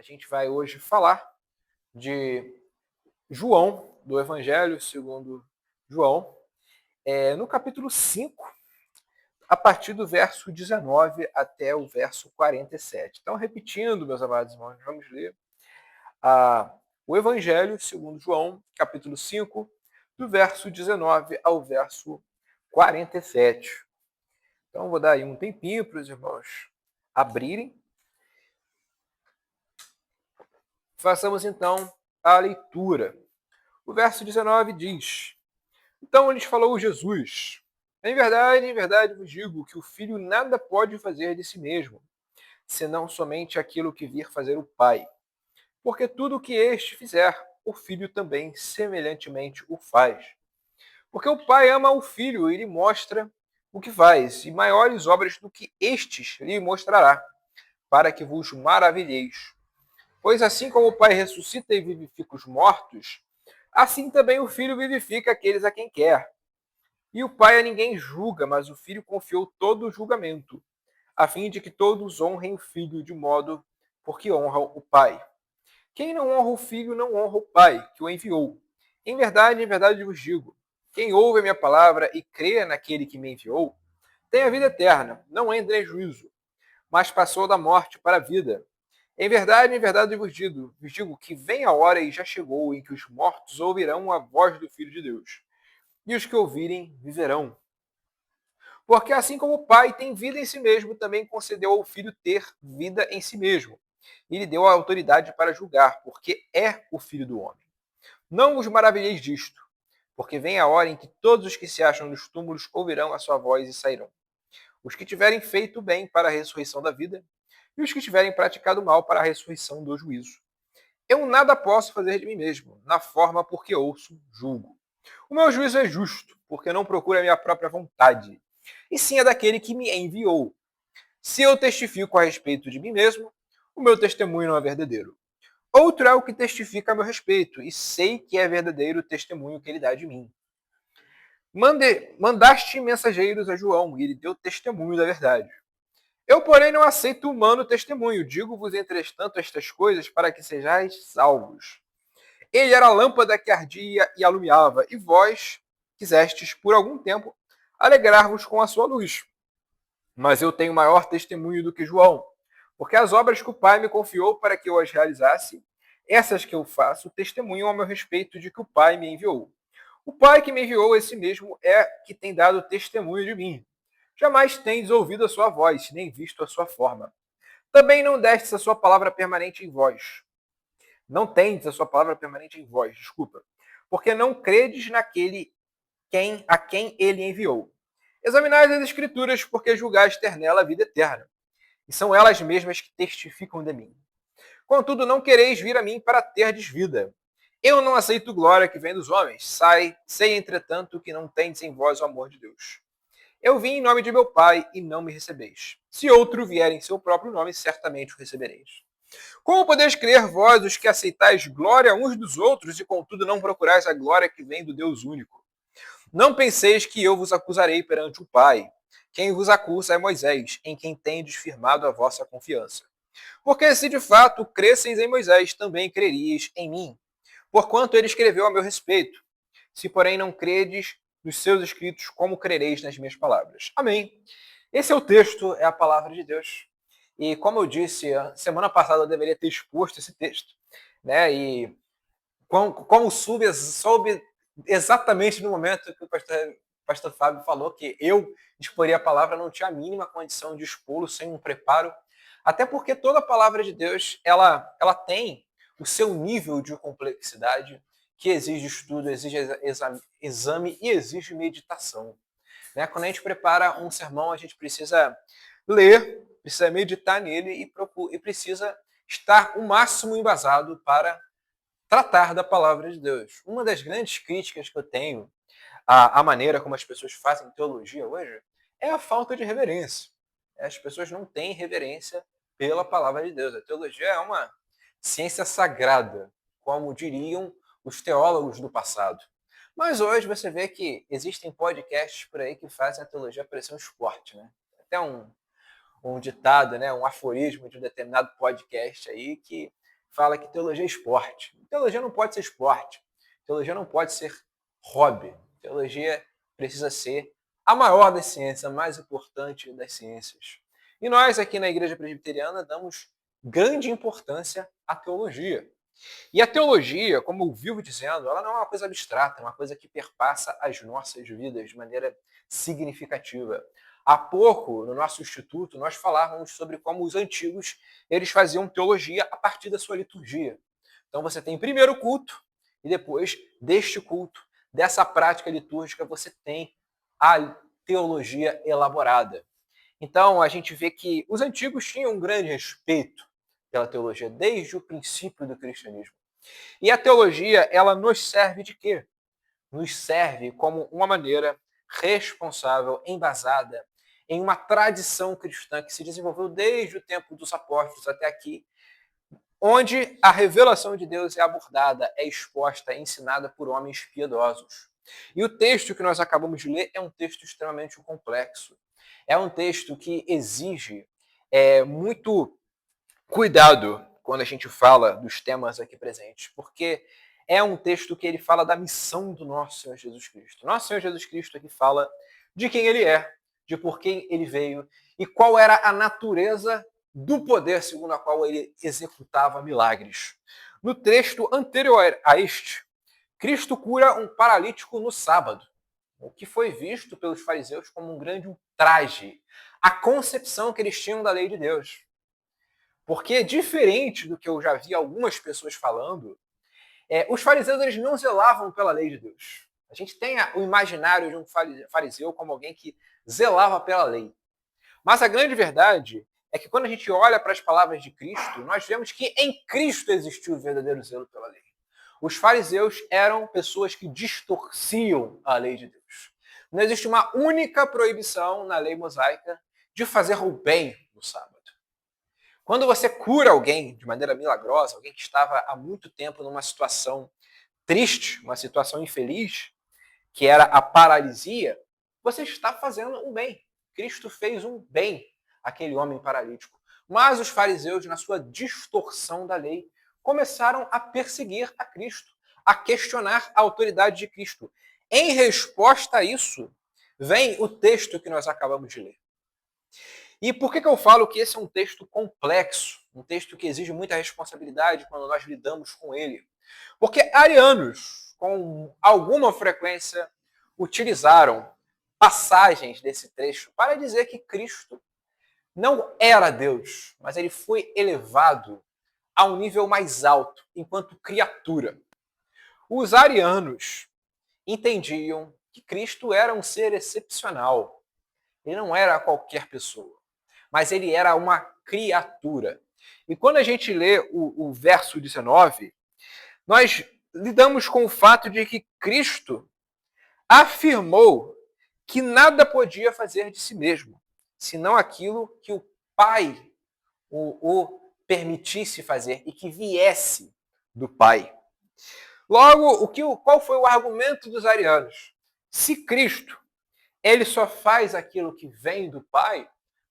gente vai hoje falar de João, do Evangelho segundo João, no capítulo 5, a partir do verso 19 até o verso 47. Então, repetindo, meus amados irmãos, vamos ler o Evangelho segundo João, capítulo 5, do verso 19 ao verso 47. Então, vou dar aí um tempinho para os irmãos abrirem. Façamos então a leitura. O verso 19 diz: Então lhes falou Jesus: em verdade vos digo que o filho nada pode fazer de si mesmo, senão somente aquilo que vir fazer o Pai. Porque tudo o que este fizer, o filho também semelhantemente o faz. Porque o Pai ama o filho e lhe mostra o que faz, e maiores obras do que estes lhe mostrará, para que vos maravilheis. Pois assim como o Pai ressuscita e vivifica os mortos, assim também o Filho vivifica aqueles a quem quer. E o Pai a ninguém julga, mas o Filho confiou todo o julgamento, a fim de que todos honrem o Filho de modo porque honram o Pai. Quem não honra o Filho não honra o Pai, que o enviou. Em verdade vos digo, quem ouve a minha palavra e crê naquele que me enviou, tem a vida eterna, não entra em juízo, mas passou da morte para a vida. Em verdade vos digo que vem a hora e já chegou em que os mortos ouvirão a voz do Filho de Deus, e os que ouvirem viverão. Porque assim como o Pai tem vida em si mesmo, também concedeu ao Filho ter vida em si mesmo, e lhe deu a autoridade para julgar, porque é o Filho do homem. Não vos maravilheis disto, porque vem a hora em que todos os que se acham nos túmulos ouvirão a sua voz e sairão. Os que tiverem feito bem para a ressurreição da vida, e os que tiverem praticado mal para a ressurreição do juízo. Eu nada posso fazer de mim mesmo, na forma porque ouço, julgo. O meu juízo é justo, porque não procuro a minha própria vontade, e sim a daquele que me enviou. Se eu testifico a respeito de mim mesmo, o meu testemunho não é verdadeiro. Outro é o que testifica a meu respeito, e sei que é verdadeiro o testemunho que ele dá de mim. Mandaste mensageiros a João, e ele deu testemunho da verdade. Eu, porém, não aceito humano testemunho. Digo-vos, entretanto, estas coisas para que sejais salvos. Ele era a lâmpada que ardia e alumiava, e vós quisestes, por algum tempo, alegrar-vos com a sua luz. Mas eu tenho maior testemunho do que João, porque as obras que o Pai me confiou para que eu as realizasse, essas que eu faço, testemunham a meu respeito de que o Pai me enviou. O Pai que me enviou, esse mesmo, é que tem dado testemunho de mim. Jamais tendes ouvido a sua voz, nem visto a sua forma. Também não destes a sua palavra permanente em vós. Não tendes a sua palavra permanente em vós, desculpa. Porque não credes naquele a quem ele enviou. Examinai as Escrituras, porque julgais ter nela a vida eterna. E são elas mesmas que testificam de mim. Contudo, não quereis vir a mim para terdes vida. Eu não aceito glória que vem dos homens. Sei, entretanto, que não tendes em vós o amor de Deus. Eu vim em nome de meu Pai e não me recebeis. Se outro vier em seu próprio nome, certamente o recebereis. Como podeis crer vós, os que aceitais glória uns dos outros e contudo não procurais a glória que vem do Deus único? Não penseis que eu vos acusarei perante o Pai. Quem vos acusa é Moisés, em quem tendes firmado a vossa confiança. Porque se de fato cresceis em Moisés, também creríeis em mim, porquanto ele escreveu a meu respeito. Se, porém, não credes nos seus escritos, como crereis nas minhas palavras? Amém. Esse é o texto, é a palavra de Deus. E como eu disse, a semana passada eu deveria ter exposto esse texto, né? E como soube exatamente no momento que o pastor Fábio falou que eu exporia a palavra, não tinha a mínima condição de expô-lo sem um preparo, até porque toda a palavra de Deus, ela tem o seu nível de complexidade, que exige estudo, exige exame e exige meditação. Né? Quando a gente prepara um sermão, a gente precisa ler, precisa meditar nele e precisa estar o máximo embasado para tratar da palavra de Deus. Uma das grandes críticas que eu tenho à maneira como as pessoas fazem teologia hoje é a falta de reverência. As pessoas não têm reverência pela palavra de Deus. A teologia é uma ciência sagrada, como diriam os teólogos do passado. Mas hoje você vê que existem podcasts por aí que fazem a teologia parecer um esporte, né? Até um ditado, né? Um aforismo de um determinado podcast aí que fala que teologia é esporte. Teologia não pode ser esporte. Teologia não pode ser hobby. Teologia precisa ser a maior das ciências, a mais importante das ciências. E nós, aqui na Igreja Presbiteriana, damos grande importância à teologia. E a teologia, como eu vivo dizendo, ela não é uma coisa abstrata, é uma coisa que perpassa as nossas vidas de maneira significativa. Há pouco, no nosso instituto, nós falávamos sobre como os antigos eles faziam teologia a partir da sua liturgia. Então você tem primeiro o culto e depois deste culto, dessa prática litúrgica, você tem a teologia elaborada. Então a gente vê que os antigos tinham um grande respeito pela teologia desde o princípio do cristianismo. E a teologia, ela nos serve de quê? Nos serve como uma maneira responsável, embasada em uma tradição cristã que se desenvolveu desde o tempo dos apóstolos até aqui, onde a revelação de Deus é abordada, é exposta, é ensinada por homens piedosos. E o texto que nós acabamos de ler é um texto extremamente complexo. É um texto que exige muito cuidado quando a gente fala dos temas aqui presentes, porque é um texto que ele fala da missão do nosso Senhor Jesus Cristo. Nosso Senhor Jesus Cristo aqui fala de quem ele é, de por quem ele veio e qual era a natureza do poder segundo a qual ele executava milagres. No texto anterior a este, Cristo cura um paralítico no sábado, o que foi visto pelos fariseus como um grande ultraje à concepção que eles tinham da lei de Deus. Porque, diferente do que eu já vi algumas pessoas falando, os fariseus eles não zelavam pela lei de Deus. A gente tem o imaginário de um fariseu como alguém que zelava pela lei. Mas a grande verdade é que quando a gente olha para as palavras de Cristo, nós vemos que em Cristo existiu o verdadeiro zelo pela lei. Os fariseus eram pessoas que distorciam a lei de Deus. Não existe uma única proibição na lei mosaica de fazer o bem no sábado. Quando você cura alguém de maneira milagrosa, alguém que estava há muito tempo numa situação triste, uma situação infeliz, que era a paralisia, você está fazendo um bem. Cristo fez um bem àquele homem paralítico. Mas os fariseus, na sua distorção da lei, começaram a perseguir a Cristo, a questionar a autoridade de Cristo. Em resposta a isso, vem o texto que nós acabamos de ler. E por que eu falo que esse é um texto complexo, um texto que exige muita responsabilidade quando nós lidamos com ele? Porque arianos, com alguma frequência, utilizaram passagens desse trecho para dizer que Cristo não era Deus, mas ele foi elevado a um nível mais alto, enquanto criatura. Os arianos entendiam que Cristo era um ser excepcional. Ele não era qualquer pessoa, mas ele era uma criatura. E quando a gente lê o verso 19, nós lidamos com o fato de que Cristo afirmou que nada podia fazer de si mesmo, senão aquilo que o Pai o permitisse fazer e que viesse do Pai. Logo, qual foi o argumento dos arianos? Se Cristo ele só faz aquilo que vem do Pai,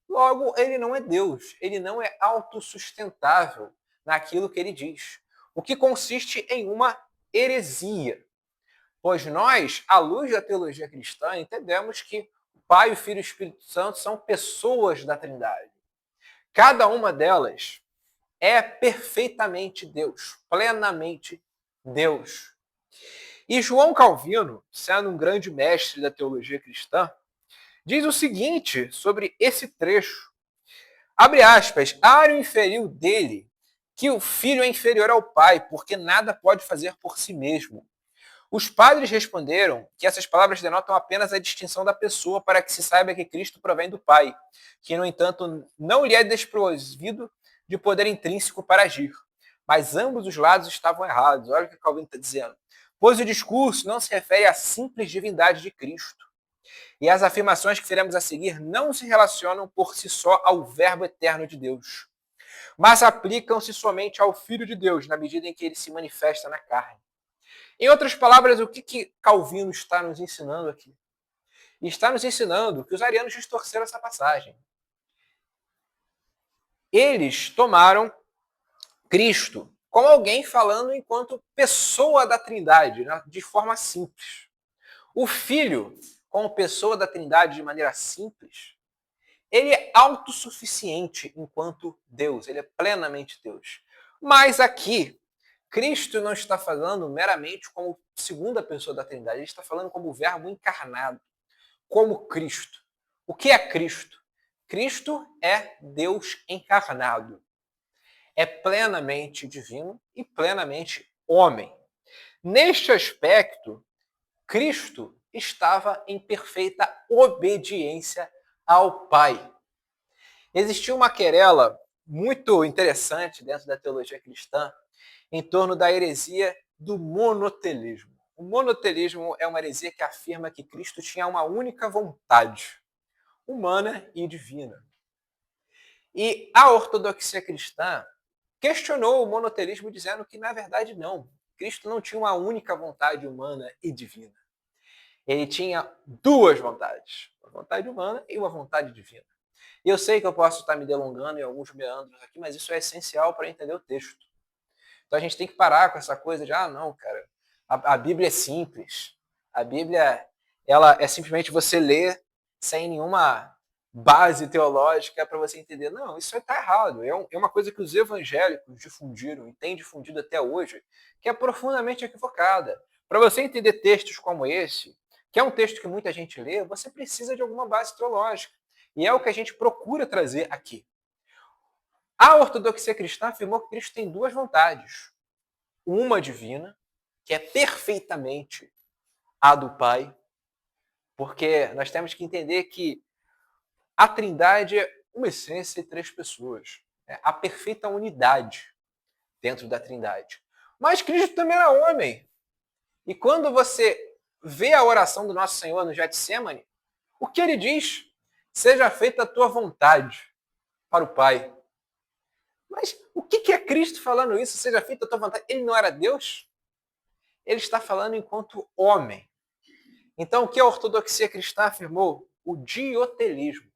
logo ele não é Deus, ele não é autossustentável naquilo que ele diz. O que consiste em uma heresia. Pois nós, à luz da teologia cristã, entendemos que o Pai, o Filho e o Espírito Santo são pessoas da Trindade. Cada uma delas é perfeitamente Deus, plenamente Deus. E João Calvino, sendo um grande mestre da teologia cristã, diz o seguinte sobre esse trecho. Abre aspas, Ário inferiu dele que o filho é inferior ao pai, porque nada pode fazer por si mesmo. Os padres responderam que essas palavras denotam apenas a distinção da pessoa para que se saiba que Cristo provém do Pai, que, no entanto, não lhe é desprovido de poder intrínseco para agir. Mas ambos os lados estavam errados. Olha o que Calvino está dizendo. Pois o discurso não se refere à simples divindade de Cristo. E as afirmações que teremos a seguir não se relacionam por si só ao Verbo eterno de Deus, mas aplicam-se somente ao Filho de Deus, na medida em que ele se manifesta na carne. Em outras palavras, o que Calvino está nos ensinando aqui? Está nos ensinando que os arianos distorceram essa passagem. Eles tomaram Cristo como alguém falando enquanto pessoa da Trindade, né, de forma simples. O Filho, como pessoa da Trindade de maneira simples, ele é autossuficiente enquanto Deus, ele é plenamente Deus. Mas aqui, Cristo não está falando meramente como segunda pessoa da Trindade, ele está falando como o Verbo encarnado, como Cristo. O que é Cristo? Cristo é Deus encarnado. É plenamente divino e plenamente homem. Neste aspecto, Cristo estava em perfeita obediência ao Pai. Existiu uma querela muito interessante dentro da teologia cristã em torno da heresia do monotelismo. O monotelismo é uma heresia que afirma que Cristo tinha uma única vontade, humana e divina. E a ortodoxia cristã questionou o monotelismo dizendo que, na verdade, não. Cristo não tinha uma única vontade humana e divina. Ele tinha duas vontades, uma vontade humana e uma vontade divina. E eu sei que eu posso estar me delongando em alguns meandros aqui, mas isso é essencial para entender o texto. Então a gente tem que parar com essa coisa de, não, cara, a Bíblia é simples. A Bíblia, ela é simplesmente você ler sem nenhuma base teológica para você entender. Não, isso está errado. É uma coisa que os evangélicos difundiram e têm difundido até hoje, que é profundamente equivocada. Para você entender textos como esse, que é um texto que muita gente lê, você precisa de alguma base teológica. E é o que a gente procura trazer aqui. A ortodoxia cristã afirmou que Cristo tem duas vontades. Uma divina, que é perfeitamente a do Pai, porque nós temos que entender que a Trindade é uma essência e três pessoas. É a perfeita unidade dentro da Trindade. Mas Cristo também era homem. E quando você vê a oração do nosso Senhor no Getsemane, o que ele diz? Seja feita a tua vontade para o Pai. Mas o que é Cristo falando isso? Seja feita a tua vontade. Ele não era Deus? Ele está falando enquanto homem. Então, o que a ortodoxia cristã afirmou? O diotelismo.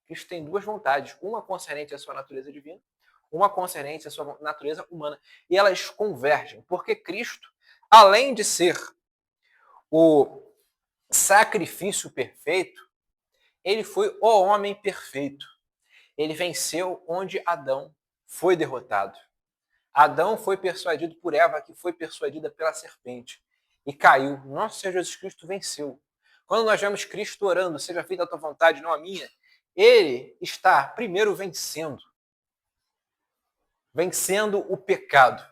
Cristo tem duas vontades, uma concernente à sua natureza divina, uma concernente à sua natureza humana. E elas convergem, porque Cristo, além de ser o sacrifício perfeito, ele foi o homem perfeito. Ele venceu onde Adão foi derrotado. Adão foi persuadido por Eva, que foi persuadida pela serpente, e caiu. Nosso Senhor Jesus Cristo venceu. Quando nós vemos Cristo orando, seja feita a tua vontade, não a minha, ele está, primeiro, vencendo o pecado.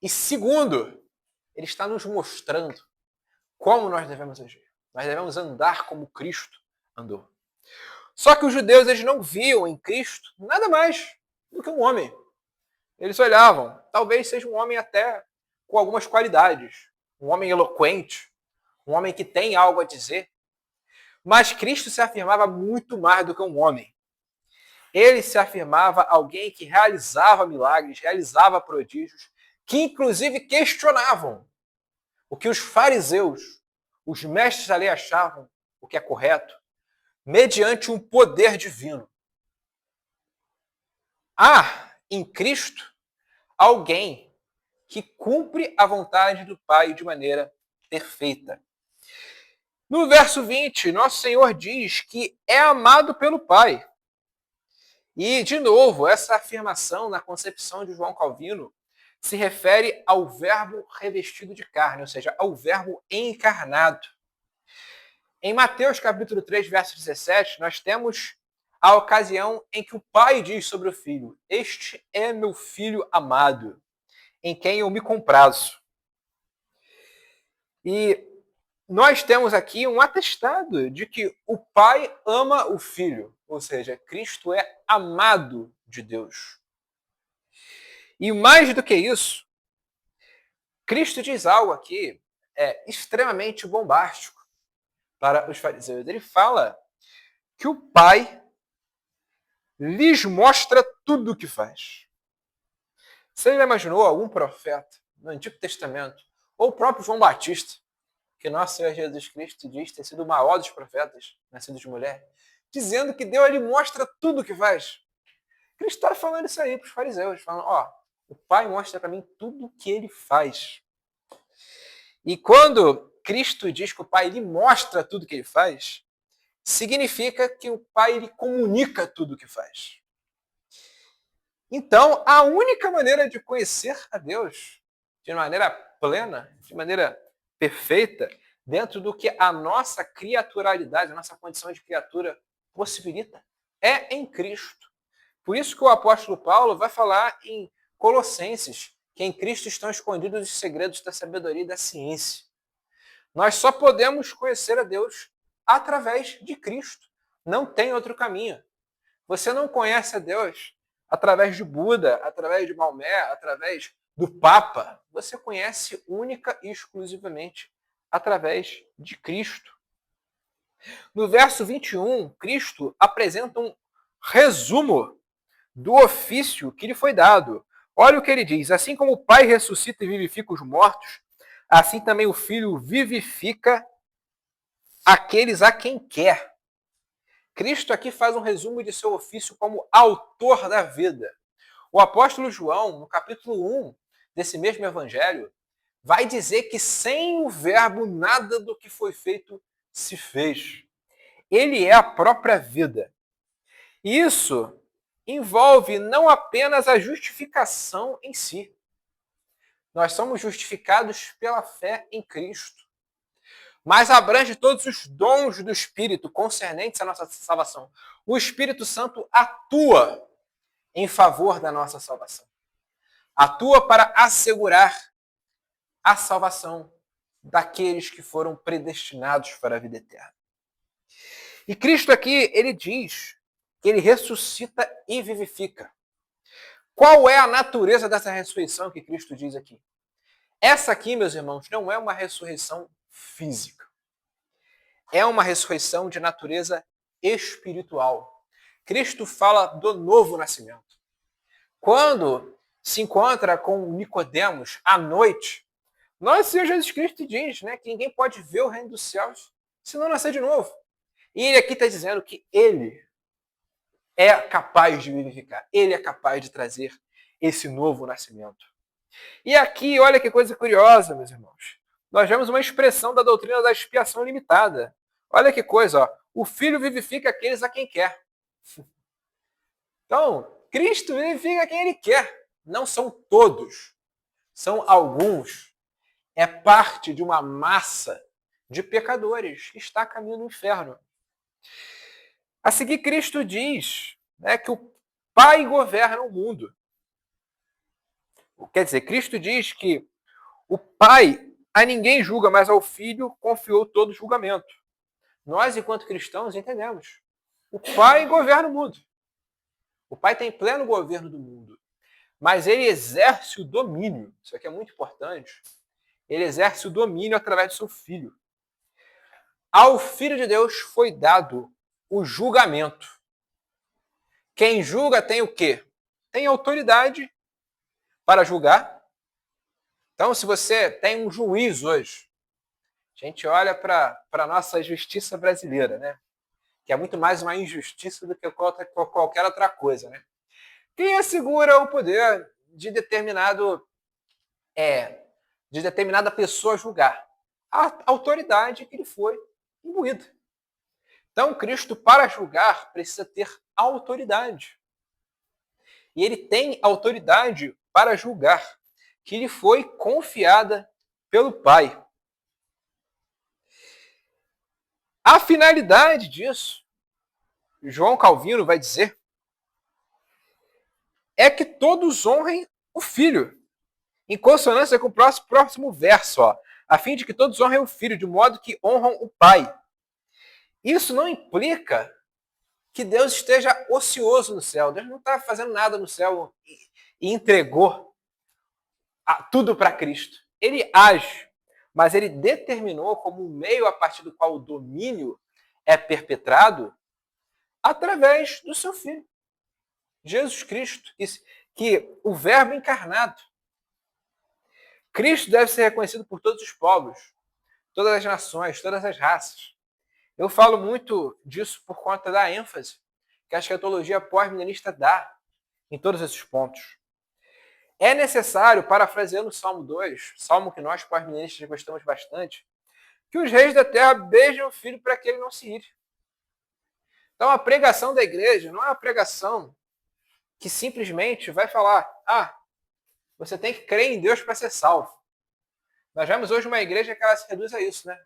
E segundo, ele está nos mostrando como nós devemos agir. Nós devemos andar como Cristo andou. Só que os judeus, eles não viam em Cristo nada mais do que um homem. Eles olhavam, talvez seja um homem até com algumas qualidades, um homem eloquente, um homem que tem algo a dizer. Mas Cristo se afirmava muito mais do que um homem. Ele se afirmava alguém que realizava milagres, realizava prodígios, que inclusive questionavam o que os fariseus, os mestres da lei achavam o que é correto, mediante um poder divino. Há em Cristo alguém que cumpre a vontade do Pai de maneira perfeita. No verso 20, nosso Senhor diz que é amado pelo Pai. E, de novo, essa afirmação na concepção de João Calvino se refere ao verbo revestido de carne, ou seja, ao verbo encarnado. Em Mateus capítulo 3, verso 17, nós temos a ocasião em que o pai diz sobre o filho: este é meu filho amado, em quem eu me comprazo. E nós temos aqui um atestado de que o pai ama o filho, ou seja, Cristo é amado de Deus. E mais do que isso, Cristo diz algo aqui extremamente bombástico para os fariseus. Ele fala que o pai lhes mostra tudo o que faz. Você já imaginou algum profeta no Antigo Testamento, ou o próprio João Batista, que nosso Senhor Jesus Cristo diz ter sido o maior dos profetas, nascido de mulher, dizendo que Deus lhe mostra tudo o que faz? Cristo está falando isso aí para os fariseus, falando, O Pai mostra para mim tudo o que ele faz. E quando Cristo diz que o Pai lhe mostra tudo o que ele faz, significa que o Pai lhe comunica tudo o que faz. Então, a única maneira de conhecer a Deus de maneira plena, de maneira perfeita, dentro do que a nossa criaturalidade, a nossa condição de criatura possibilita, é em Cristo. Por isso que o apóstolo Paulo vai falar em Colossenses que em Cristo estão escondidos os segredos da sabedoria e da ciência. Nós só podemos conhecer a Deus através de Cristo. Não tem outro caminho. Você não conhece a Deus através de Buda, através de Maomé, através do Papa. Você conhece única e exclusivamente através de Cristo. No verso 21, Cristo apresenta um resumo do ofício que lhe foi dado. Olha o que ele diz: assim como o Pai ressuscita e vivifica os mortos, assim também o Filho vivifica aqueles a quem quer. Cristo aqui faz um resumo de seu ofício como autor da vida. O apóstolo João, no capítulo 1 desse mesmo evangelho, vai dizer que sem o verbo nada do que foi feito se fez. Ele é a própria vida. Isso envolve não apenas a justificação em si. Nós somos justificados pela fé em Cristo, mas abrange todos os dons do Espírito concernentes à nossa salvação. O Espírito Santo atua em favor da nossa salvação. Atua para assegurar a salvação daqueles que foram predestinados para a vida eterna. E Cristo aqui, ele diz que ele ressuscita e vivifica. Qual é a natureza dessa ressurreição que Cristo diz aqui? Essa aqui, meus irmãos, não é uma ressurreição física. É uma ressurreição de natureza espiritual. Cristo fala do novo nascimento. Quando se encontra com Nicodemos à noite, nosso Senhor Jesus Cristo diz, né, que ninguém pode ver o reino dos céus se não nascer de novo. E ele aqui está dizendo que ele é capaz de vivificar, ele é capaz de trazer esse novo nascimento. E aqui, olha que coisa curiosa, meus irmãos. Nós vemos uma expressão da doutrina da expiação limitada. Olha que coisa, ó. O Filho vivifica aqueles a quem quer. Então, Cristo vivifica quem ele quer. Não são todos, são alguns. É parte de uma massa de pecadores que está a caminho do inferno. A seguir, Cristo diz, né, que o Pai governa o mundo. Quer dizer, Cristo diz que o Pai a ninguém julga, mas ao Filho confiou todo o julgamento. Nós, enquanto cristãos, entendemos. O Pai governa o mundo. O Pai tem pleno governo do mundo. Mas ele exerce o domínio. Isso aqui é muito importante. Ele exerce o domínio através do seu Filho. Ao Filho de Deus foi dado o julgamento. Quem julga tem o quê? Tem autoridade para julgar. Então, se você tem um juiz hoje, a gente olha para a nossa justiça brasileira, né? Que é muito mais uma injustiça do que qualquer outra coisa, né? Quem assegura o poder de determinada pessoa julgar? A autoridade que lhe foi imbuída. Então, Cristo, para julgar, precisa ter autoridade. E ele tem autoridade para julgar, que lhe foi confiada pelo Pai. A finalidade disso, João Calvino vai dizer, é que todos honrem o Filho, em consonância com o próximo verso, ó, a fim de que todos honrem o Filho, de modo que honram o Pai. Isso não implica que Deus esteja ocioso no céu. Deus não está fazendo nada no céu e entregou tudo para Cristo. Ele age, mas ele determinou como um meio a partir do qual o domínio é perpetrado através do seu Filho, Jesus Cristo, que o Verbo encarnado. Cristo deve ser reconhecido por todos os povos, todas as nações, todas as raças. Eu falo muito disso por conta da ênfase que a escatologia pós-milenista dá em todos esses pontos. É necessário, parafraseando o Salmo 2, salmo que nós, pós-milenistas, gostamos bastante, que os reis da terra beijem o filho para que ele não se ire. Então, a pregação da igreja não é uma pregação que simplesmente vai falar: você tem que crer em Deus para ser salvo. Nós vemos hoje uma igreja que ela se reduz a isso, né?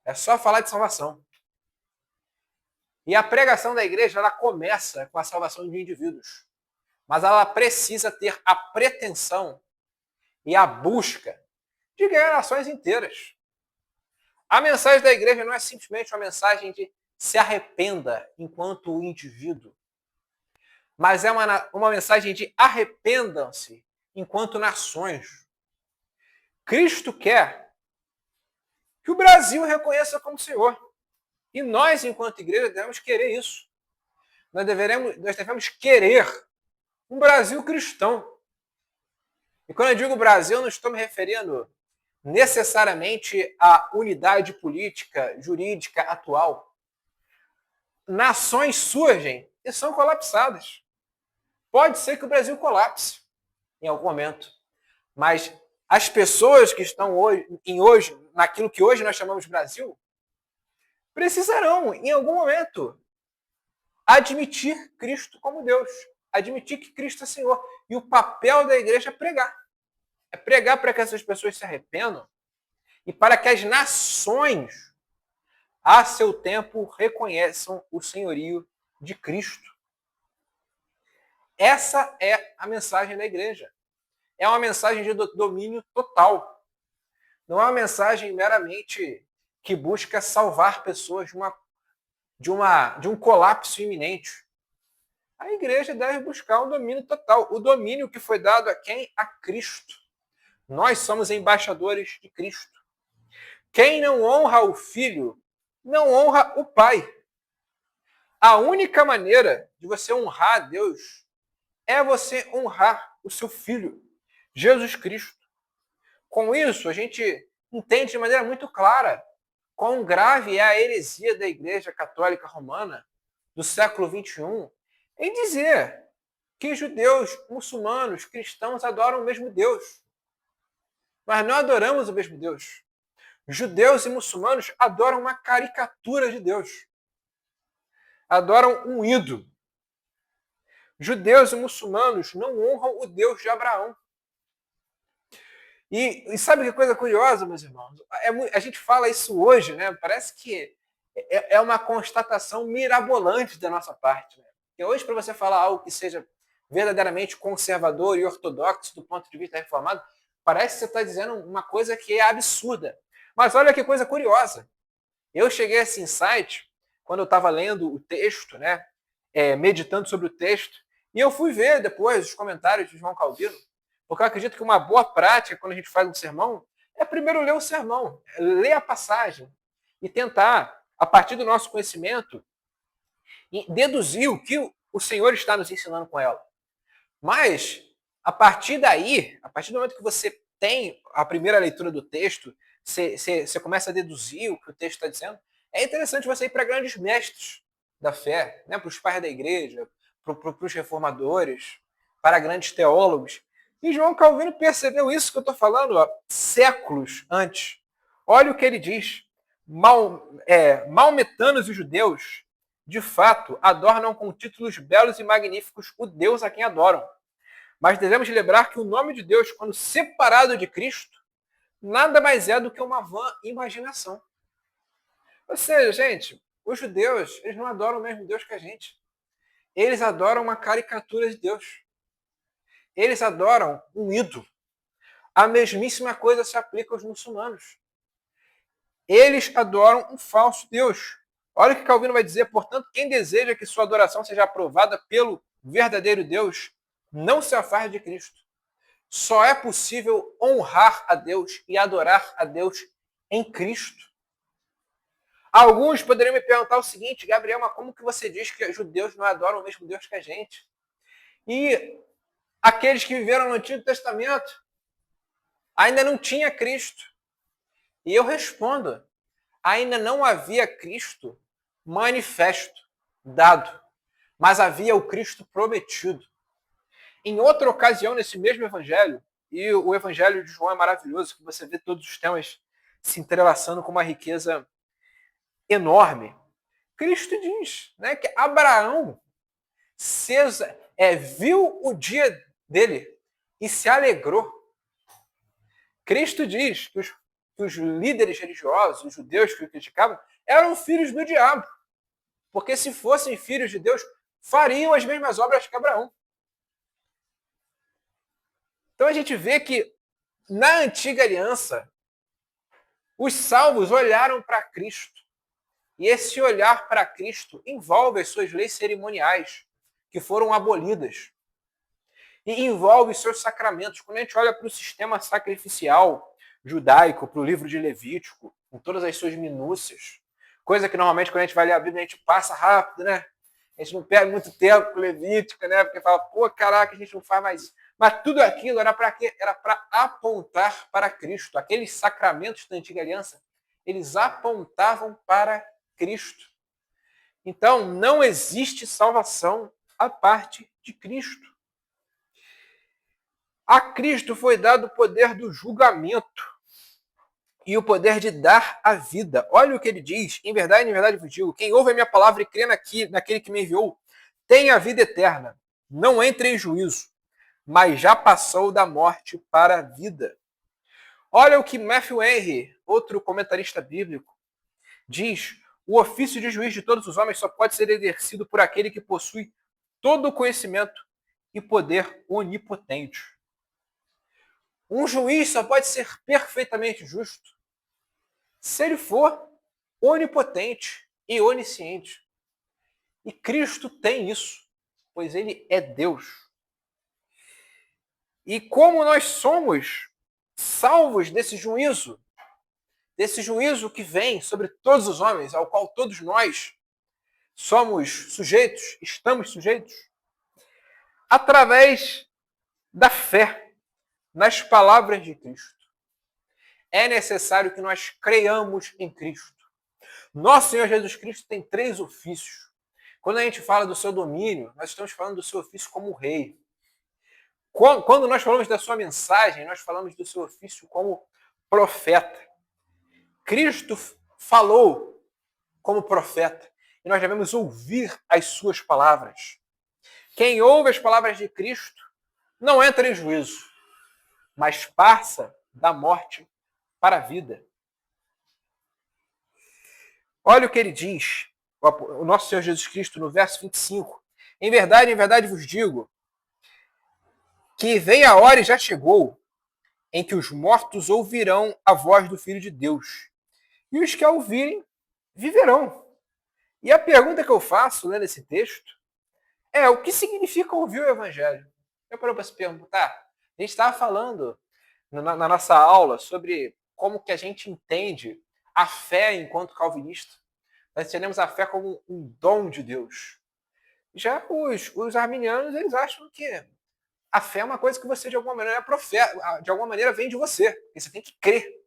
É só falar de salvação. E a pregação da igreja, ela começa com a salvação de indivíduos. Mas ela precisa ter a pretensão e a busca de ganhar nações inteiras. A mensagem da igreja não é simplesmente uma mensagem de se arrependa enquanto indivíduo, mas é uma mensagem de arrependam-se enquanto nações. Cristo quer que o Brasil reconheça como Senhor. E nós, enquanto igreja, devemos querer isso. Nós devemos querer um Brasil cristão. E quando eu digo Brasil, eu não estou me referindo necessariamente à unidade política, jurídica atual. Nações surgem e são colapsadas. Pode ser que o Brasil colapse em algum momento, mas as pessoas que estão hoje naquilo que hoje nós chamamos de Brasil, precisarão, em algum momento, admitir Cristo como Deus, admitir que Cristo é Senhor. E o papel da igreja é pregar. É pregar para que essas pessoas se arrependam e para que as nações, a seu tempo, reconheçam o senhorio de Cristo. Essa é a mensagem da igreja. É uma mensagem de domínio total. Não é uma mensagem meramente que busca salvar pessoas de um colapso iminente. A igreja deve buscar um domínio total. O domínio que foi dado a quem? A Cristo. Nós somos embaixadores de Cristo. Quem não honra o Filho, não honra o Pai. A única maneira de você honrar a Deus é você honrar o seu Filho, Jesus Cristo. Com isso, a gente entende de maneira muito clara quão grave é a heresia da Igreja Católica Romana do século XXI em dizer que judeus, muçulmanos, cristãos adoram o mesmo Deus. Mas não adoramos o mesmo Deus. Judeus e muçulmanos adoram uma caricatura de Deus. Adoram um ídolo. Judeus e muçulmanos não honram o Deus de Abraão. E sabe que coisa curiosa, meus irmãos? A gente fala isso hoje, né? Parece que é uma constatação mirabolante da nossa parte. Né? E hoje, para você falar algo que seja verdadeiramente conservador e ortodoxo do ponto de vista reformado, parece que você está dizendo uma coisa que é absurda. Mas olha que coisa curiosa. Eu cheguei a esse insight quando eu estava lendo o texto, né? Meditando sobre o texto, e eu fui ver depois os comentários de João Calvino, porque eu acredito que uma boa prática quando a gente faz um sermão é primeiro ler o sermão, ler a passagem e tentar, a partir do nosso conhecimento, deduzir o que o Senhor está nos ensinando com ela. Mas, a partir daí, a partir do momento que você tem a primeira leitura do texto, você começa a deduzir o que o texto está dizendo, é interessante você ir para grandes mestres da fé, né? Para os pais da igreja, para os reformadores, para grandes teólogos. E João Calvino percebeu isso que eu estou falando séculos antes. Olha o que ele diz. Maometanos e judeus, de fato, adornam com títulos belos e magníficos o Deus a quem adoram. Mas devemos lembrar que o nome de Deus, quando separado de Cristo, nada mais é do que uma vã imaginação. Ou seja, gente, os judeus, eles não adoram o mesmo Deus que a gente. Eles adoram uma caricatura de Deus. Eles adoram um ídolo. A mesmíssima coisa se aplica aos muçulmanos. Eles adoram um falso Deus. Olha o que Calvino vai dizer. Portanto, quem deseja que sua adoração seja aprovada pelo verdadeiro Deus, não se afaste de Cristo. Só é possível honrar a Deus e adorar a Deus em Cristo. Alguns poderiam me perguntar o seguinte: Gabriel, mas como que você diz que os judeus não adoram o mesmo Deus que a gente? E aqueles que viveram no Antigo Testamento ainda não tinha Cristo. E eu respondo: ainda não havia Cristo manifesto, dado, mas havia o Cristo prometido. Em outra ocasião, nesse mesmo evangelho, e o evangelho de João é maravilhoso, que você vê todos os temas se entrelaçando com uma riqueza enorme. Cristo diz, né, que Abraão viu o dia dele e se alegrou. Cristo diz que os líderes religiosos, os judeus que o criticavam, eram filhos do diabo. Porque se fossem filhos de Deus, fariam as mesmas obras que Abraão. Então a gente vê que na antiga aliança, os salvos olharam para Cristo. E esse olhar para Cristo envolve as suas leis cerimoniais, que foram abolidas. E envolve seus sacramentos. Quando a gente olha para o sistema sacrificial judaico, para o livro de Levítico, com todas as suas minúcias, coisa que normalmente quando a gente vai ler a Bíblia a gente passa rápido, né? A gente não perde muito tempo com Levítico, né? Porque fala, pô, caraca, a gente não faz mais isso. Mas tudo aquilo era para quê? Era para apontar para Cristo. Aqueles sacramentos da antiga aliança, eles apontavam para Cristo. Então, não existe salvação à parte de Cristo. A Cristo foi dado o poder do julgamento e o poder de dar a vida. Olha o que ele diz, em verdade vos digo, quem ouve a minha palavra e crê naquele que me enviou, tem a vida eterna, não entre em juízo, mas já passou da morte para a vida. Olha o que Matthew Henry, outro comentarista bíblico, diz, o ofício de juiz de todos os homens só pode ser exercido por aquele que possui todo o conhecimento e poder onipotente. Um juiz só pode ser perfeitamente justo se ele for onipotente e onisciente. E Cristo tem isso, pois ele é Deus. E como nós somos salvos desse juízo que vem sobre todos os homens, ao qual todos nós somos sujeitos, estamos sujeitos, através da fé nas palavras de Cristo. É necessário que nós creiamos em Cristo. Nosso Senhor Jesus Cristo tem 3 ofícios. Quando a gente fala do seu domínio, nós estamos falando do seu ofício como rei. Quando nós falamos da sua mensagem, nós falamos do seu ofício como profeta. Cristo falou como profeta e nós devemos ouvir as suas palavras. Quem ouve as palavras de Cristo não entra em juízo, mas passa da morte para a vida. Olha o que ele diz, o nosso Senhor Jesus Cristo, no verso 25. Em verdade vos digo, que vem a hora e já chegou, em que os mortos ouvirão a voz do Filho de Deus. E os que a ouvirem, viverão. E a pergunta que eu faço, lendo esse texto, é o que significa ouvir o Evangelho? Eu paro para se perguntar. A gente estava falando na nossa aula sobre como que a gente entende a fé enquanto calvinista. Nós entendemos a fé como um dom de Deus. Já os arminianos, eles acham que a fé é uma coisa que você, de alguma maneira, vem de você. E você tem que crer.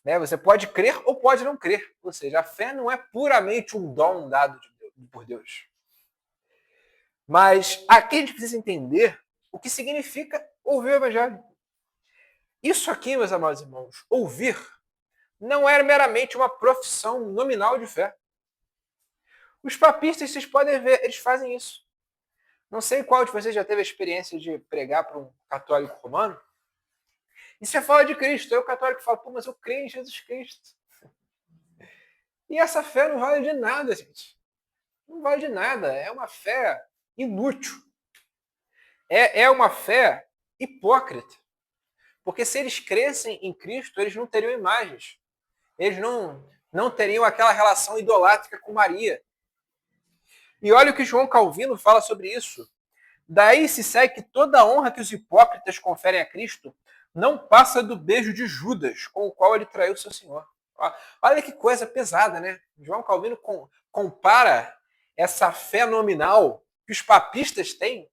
Né? Você pode crer ou pode não crer. Ou seja, a fé não é puramente um dom dado por Deus. Mas aqui a gente precisa entender o que significa ouvir o Evangelho. Isso aqui, meus amados irmãos, ouvir, não era meramente uma profissão nominal de fé. Os papistas, vocês podem ver, eles fazem isso. Não sei qual de vocês já teve a experiência de pregar para um católico romano. E você fala de Cristo. Aí o católico fala, pô, mas eu creio em Jesus Cristo. E essa fé não vale de nada, gente. Não vale de nada. É uma fé inútil. É uma fé hipócrita. Porque se eles crescem em Cristo, eles não teriam imagens. Eles não teriam aquela relação idolátrica com Maria. E olha o que João Calvino fala sobre isso. Daí se segue que toda a honra que os hipócritas conferem a Cristo não passa do beijo de Judas, com o qual ele traiu seu Senhor. Olha que coisa pesada, né? João Calvino compara essa fé nominal que os papistas têm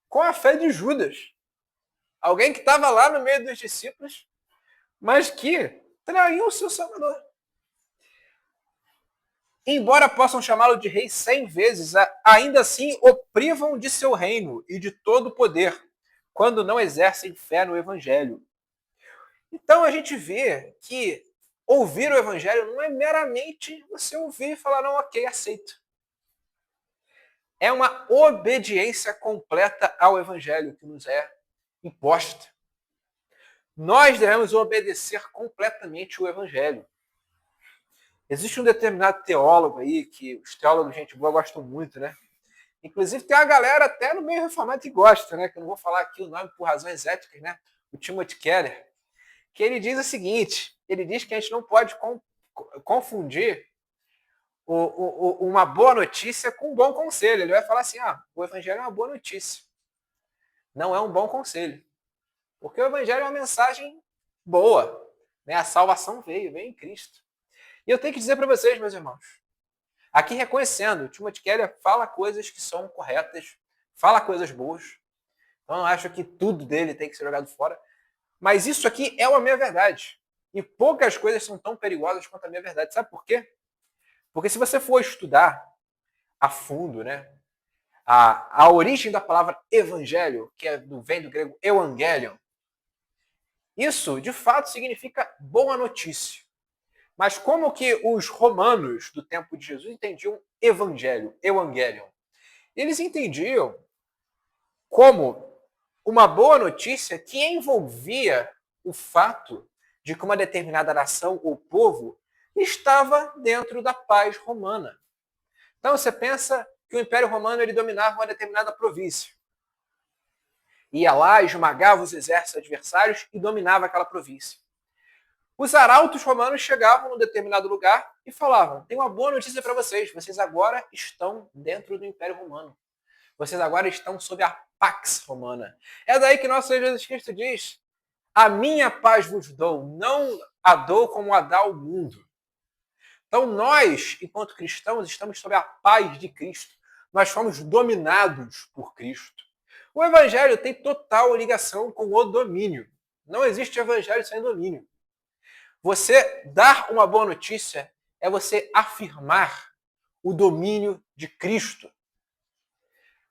com a fé de Judas. Alguém que estava lá no meio dos discípulos, mas que traiu o seu Salvador. Embora possam chamá-lo de rei 100 vezes, ainda assim o privam de seu reino e de todo o poder, quando não exercem fé no Evangelho. Então a gente vê que ouvir o Evangelho não é meramente você ouvir e falar, não, ok, aceito. É uma obediência completa ao Evangelho que nos é imposta. Nós devemos obedecer completamente o Evangelho. Existe um determinado teólogo aí, que os teólogos, gente boa, gostam muito, né? Inclusive tem uma galera até no meio reformado que gosta, né? Que eu não vou falar aqui o nome por razões éticas, né? O Timothy Keller, que ele diz o seguinte, ele diz que a gente não pode confundir uma boa notícia com um bom conselho. Ele vai falar assim, o Evangelho é uma boa notícia. Não é um bom conselho. Porque o Evangelho é uma mensagem boa. Né? A salvação veio em Cristo. E eu tenho que dizer para vocês, meus irmãos, aqui reconhecendo, o Timothy Keller fala coisas que são corretas, fala coisas boas. Então eu acho que tudo dele tem que ser jogado fora. Mas isso aqui é a minha verdade. E poucas coisas são tão perigosas quanto a minha verdade. Sabe por quê? Porque se você for estudar a fundo, né, a origem da palavra evangelho, que vem do grego evangelion, isso de fato significa boa notícia. Mas como que os romanos do tempo de Jesus entendiam evangelho, evangelion? Eles entendiam como uma boa notícia que envolvia o fato de que uma determinada nação ou povo estava dentro da paz romana. Então você pensa que o Império Romano ele dominava uma determinada província. Ia lá, esmagava os exércitos adversários e dominava aquela província. Os arautos romanos chegavam num determinado lugar e falavam, tem uma boa notícia para vocês, vocês agora estão dentro do Império Romano. Vocês agora estão sob a Pax Romana. É daí que nosso Senhor Jesus Cristo diz, a minha paz vos dou, não a dou como a dá o mundo. Então nós, enquanto cristãos, estamos sob a paz de Cristo. Nós fomos dominados por Cristo. O evangelho tem total ligação com o domínio. Não existe evangelho sem domínio. Você dar uma boa notícia é você afirmar o domínio de Cristo.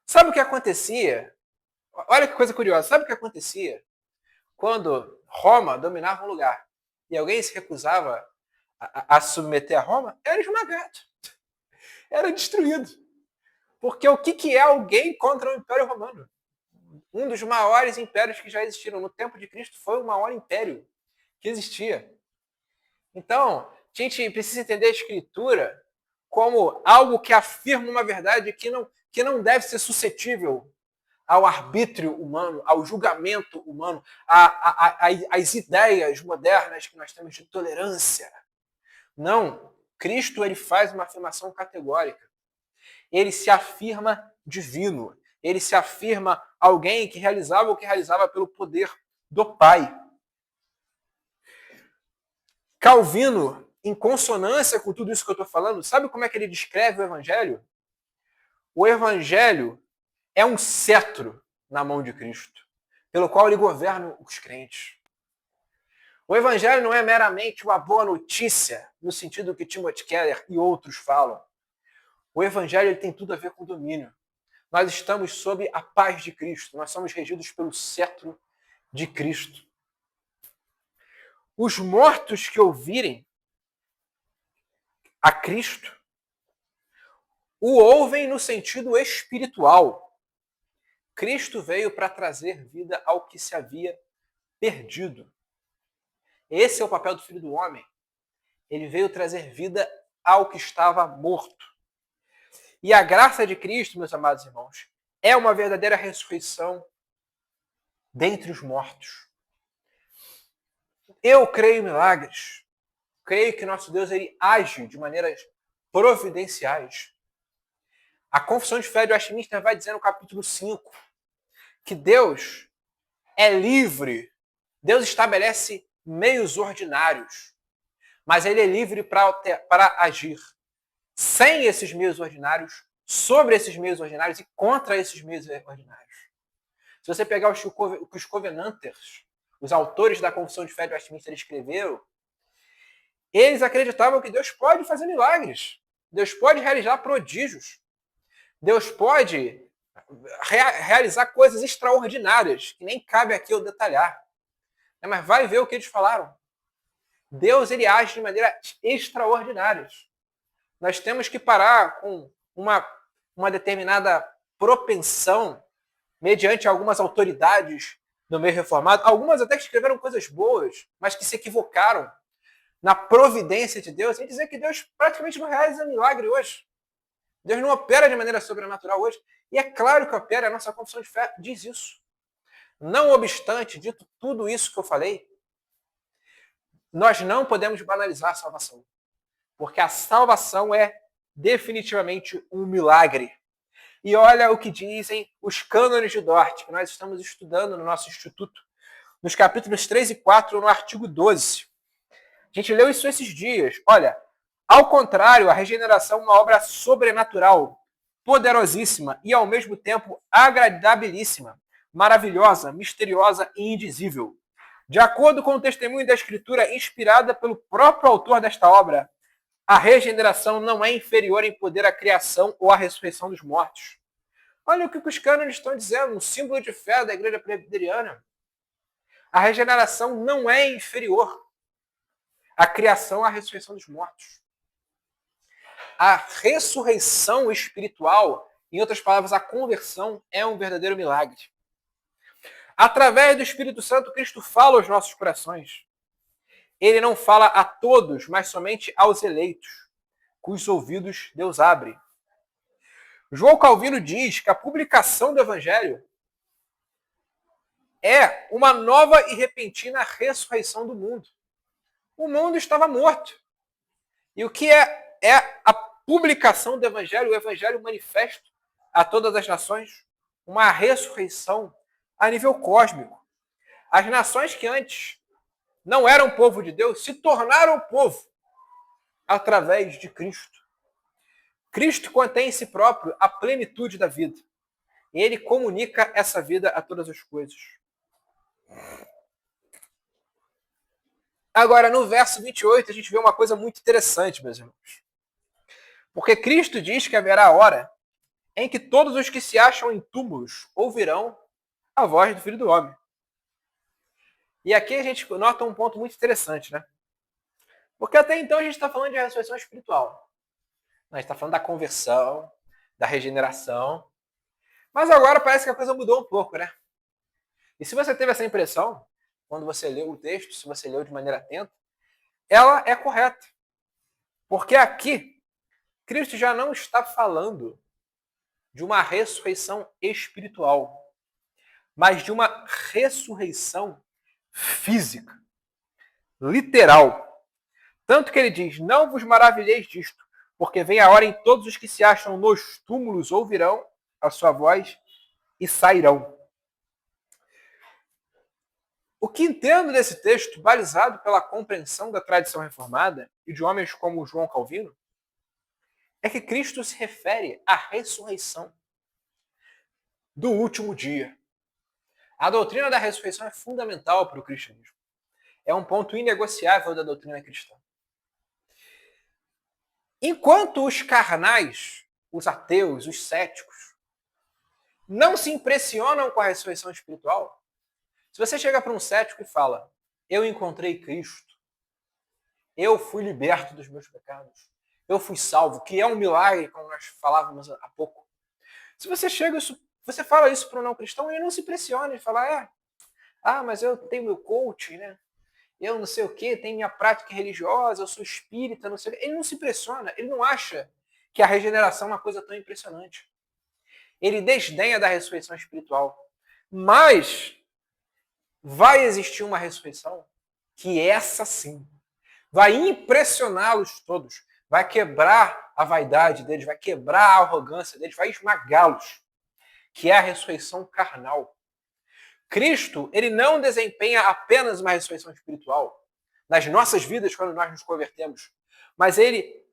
Sabe o que acontecia? Olha que coisa curiosa. Sabe o que acontecia quando Roma dominava um lugar e alguém se recusava a submeter a Roma? Era esmagado. Era destruído. Porque o que é alguém contra o Império Romano? Um dos maiores impérios que já existiram. No tempo de Cristo foi o maior império que existia. Então, a gente precisa entender a Escritura como algo que afirma uma verdade que não deve ser suscetível ao arbítrio humano, ao julgamento humano, às ideias modernas que nós temos de tolerância. Não. Cristo ele faz uma afirmação categórica. Ele se afirma divino. Ele se afirma alguém que realizava o que realizava pelo poder do Pai. Calvino, em consonância com tudo isso que eu estou falando, sabe como é que ele descreve o Evangelho? O Evangelho é um cetro na mão de Cristo, pelo qual ele governa os crentes. O Evangelho não é meramente uma boa notícia, no sentido que Timothy Keller e outros falam. O Evangelho ele tem tudo a ver com domínio. Nós estamos sob a paz de Cristo, nós somos regidos pelo cetro de Cristo. Os mortos que ouvirem a Cristo o ouvem no sentido espiritual. Cristo veio para trazer vida ao que se havia perdido. Esse é o papel do Filho do Homem. Ele veio trazer vida ao que estava morto. E a graça de Cristo, meus amados irmãos, é uma verdadeira ressurreição dentre os mortos. Eu creio em milagres. Creio que nosso Deus ele age de maneiras providenciais. A Confissão de Fé de Westminster vai dizer no capítulo 5 que Deus é livre. Deus estabelece meios ordinários, mas ele é livre para agir sem esses meios ordinários, sobre esses meios ordinários e contra esses meios ordinários. Se você pegar o que os Covenanters, os autores da Confissão de Fé de Westminster escreveram, eles acreditavam que Deus pode fazer milagres, Deus pode realizar prodígios, Deus pode realizar coisas extraordinárias, que nem cabe aqui eu detalhar. Mas vai ver o que eles falaram. Deus, ele age de maneiras extraordinárias. Nós temos que parar com uma determinada propensão, mediante algumas autoridades do meio reformado, algumas até que escreveram coisas boas, mas que se equivocaram na providência de Deus, e dizer que Deus praticamente não realiza milagre hoje. Deus não opera de maneira sobrenatural hoje. E é claro que opera, a nossa confissão de fé diz isso. Não obstante, dito tudo isso que eu falei, nós não podemos banalizar a salvação. Porque a salvação é definitivamente um milagre. E olha o que dizem os cânones de Dort, que nós estamos estudando no nosso instituto, nos capítulos 3 e 4, no artigo 12. A gente leu isso esses dias. Olha, ao contrário, a regeneração é uma obra sobrenatural, poderosíssima e, ao mesmo tempo, agradabilíssima, maravilhosa, misteriosa e indizível. De acordo com o testemunho da Escritura inspirada pelo próprio autor desta obra, a regeneração não é inferior em poder à criação ou à ressurreição dos mortos. Olha o que os cânones estão dizendo, um símbolo de fé da igreja presbiteriana. A regeneração não é inferior à criação ou à ressurreição dos mortos. A ressurreição espiritual, em outras palavras, a conversão, é um verdadeiro milagre. Através do Espírito Santo, Cristo fala aos nossos corações. Ele não fala a todos, mas somente aos eleitos, cujos ouvidos Deus abre. João Calvino diz que a publicação do Evangelho é uma nova e repentina ressurreição do mundo. O mundo estava morto. E o que é a publicação do Evangelho, o Evangelho manifesto a todas as nações? Uma ressurreição a nível cósmico. As nações que antes não eram povo de Deus se tornaram povo através de Cristo. Cristo contém em si próprio a plenitude da vida. E ele comunica essa vida a todas as coisas. Agora, no verso 28, a gente vê uma coisa muito interessante, meus irmãos. Porque Cristo diz que haverá a hora em que todos os que se acham em túmulos ouvirão a voz do Filho do Homem. E aqui a gente nota um ponto muito interessante, né? Porque até então a gente está falando de ressurreição espiritual. A gente está falando da conversão, da regeneração. Mas agora parece que a coisa mudou um pouco, né? E se você teve essa impressão, quando você leu o texto, se você leu de maneira atenta, ela é correta. Porque aqui, Cristo já não está falando de uma ressurreição espiritual, mas de uma ressurreição física, literal. Tanto que ele diz, não vos maravilheis disto, porque vem a hora em todos os que se acham nos túmulos ouvirão a sua voz e sairão. O que entendo desse texto, balizado pela compreensão da tradição reformada e de homens como João Calvino, é que Cristo se refere à ressurreição do último dia. A doutrina da ressurreição é fundamental para o cristianismo. É um ponto inegociável da doutrina cristã. Enquanto os carnais, os ateus, os céticos, não se impressionam com a ressurreição espiritual, se você chega para um cético e fala, eu encontrei Cristo, eu fui liberto dos meus pecados, eu fui salvo, que é um milagre, como nós falávamos há pouco. Se você chega, você fala isso para um não cristão, ele não se impressiona, ele fala, mas eu tenho meu coach, né? Eu não sei o quê, tenho minha prática religiosa, eu sou espírita, não sei o quê. Ele não se impressiona, ele não acha que a regeneração é uma coisa tão impressionante. Ele desdenha da ressurreição espiritual. Mas vai existir uma ressurreição que essa sim vai impressioná-los todos, vai quebrar a vaidade deles, vai quebrar a arrogância deles, vai esmagá-los, que é a ressurreição carnal. Cristo, ele não desempenha apenas uma ressurreição espiritual nas nossas vidas quando nós nos convertemos, mas ele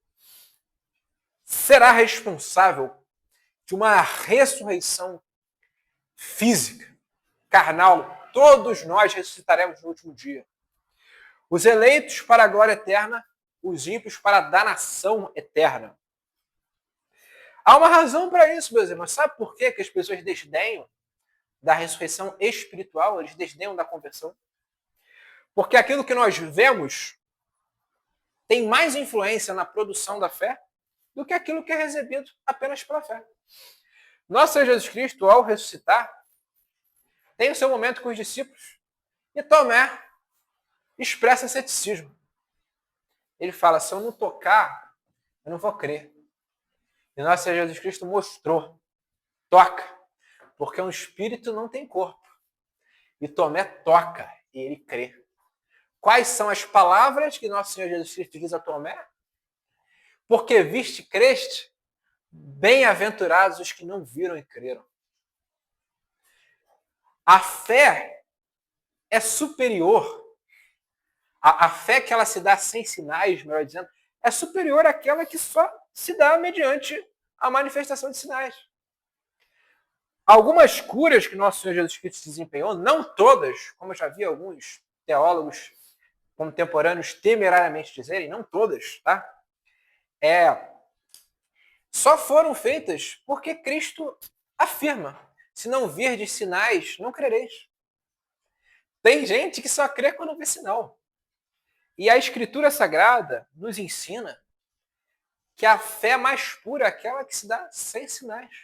será responsável de uma ressurreição física, carnal. Todos nós ressuscitaremos no último dia. Os eleitos para a glória eterna, os ímpios para a danação eterna. Há uma razão para isso, meus irmãos. Sabe por quê que as pessoas desdenham da ressurreição espiritual? Eles desdenham da conversão? Porque aquilo que nós vemos tem mais influência na produção da fé do que aquilo que é recebido apenas pela fé. Nosso Senhor Jesus Cristo, ao ressuscitar, tem o seu momento com os discípulos e Tomé expressa ceticismo. Ele fala, se eu não tocar, eu não vou crer. E nosso Senhor Jesus Cristo mostrou, toca, porque um espírito não tem corpo. E Tomé toca e ele crê. Quais são as palavras que nosso Senhor Jesus Cristo diz a Tomé? Porque viste, creste, bem-aventurados os que não viram e creram. A fé é superior. A fé que ela se dá sem sinais, melhor dizendo, é superior àquela que só se dá mediante a manifestação de sinais. Algumas curas que nosso Senhor Jesus Cristo desempenhou, não todas, como eu já vi alguns teólogos contemporâneos temerariamente dizerem, não todas, tá? Só foram feitas porque Cristo afirma, se não virdes sinais, não crereis. Tem gente que só crê quando vê sinal. E a Escritura Sagrada nos ensina que a fé mais pura é aquela que se dá sem sinais.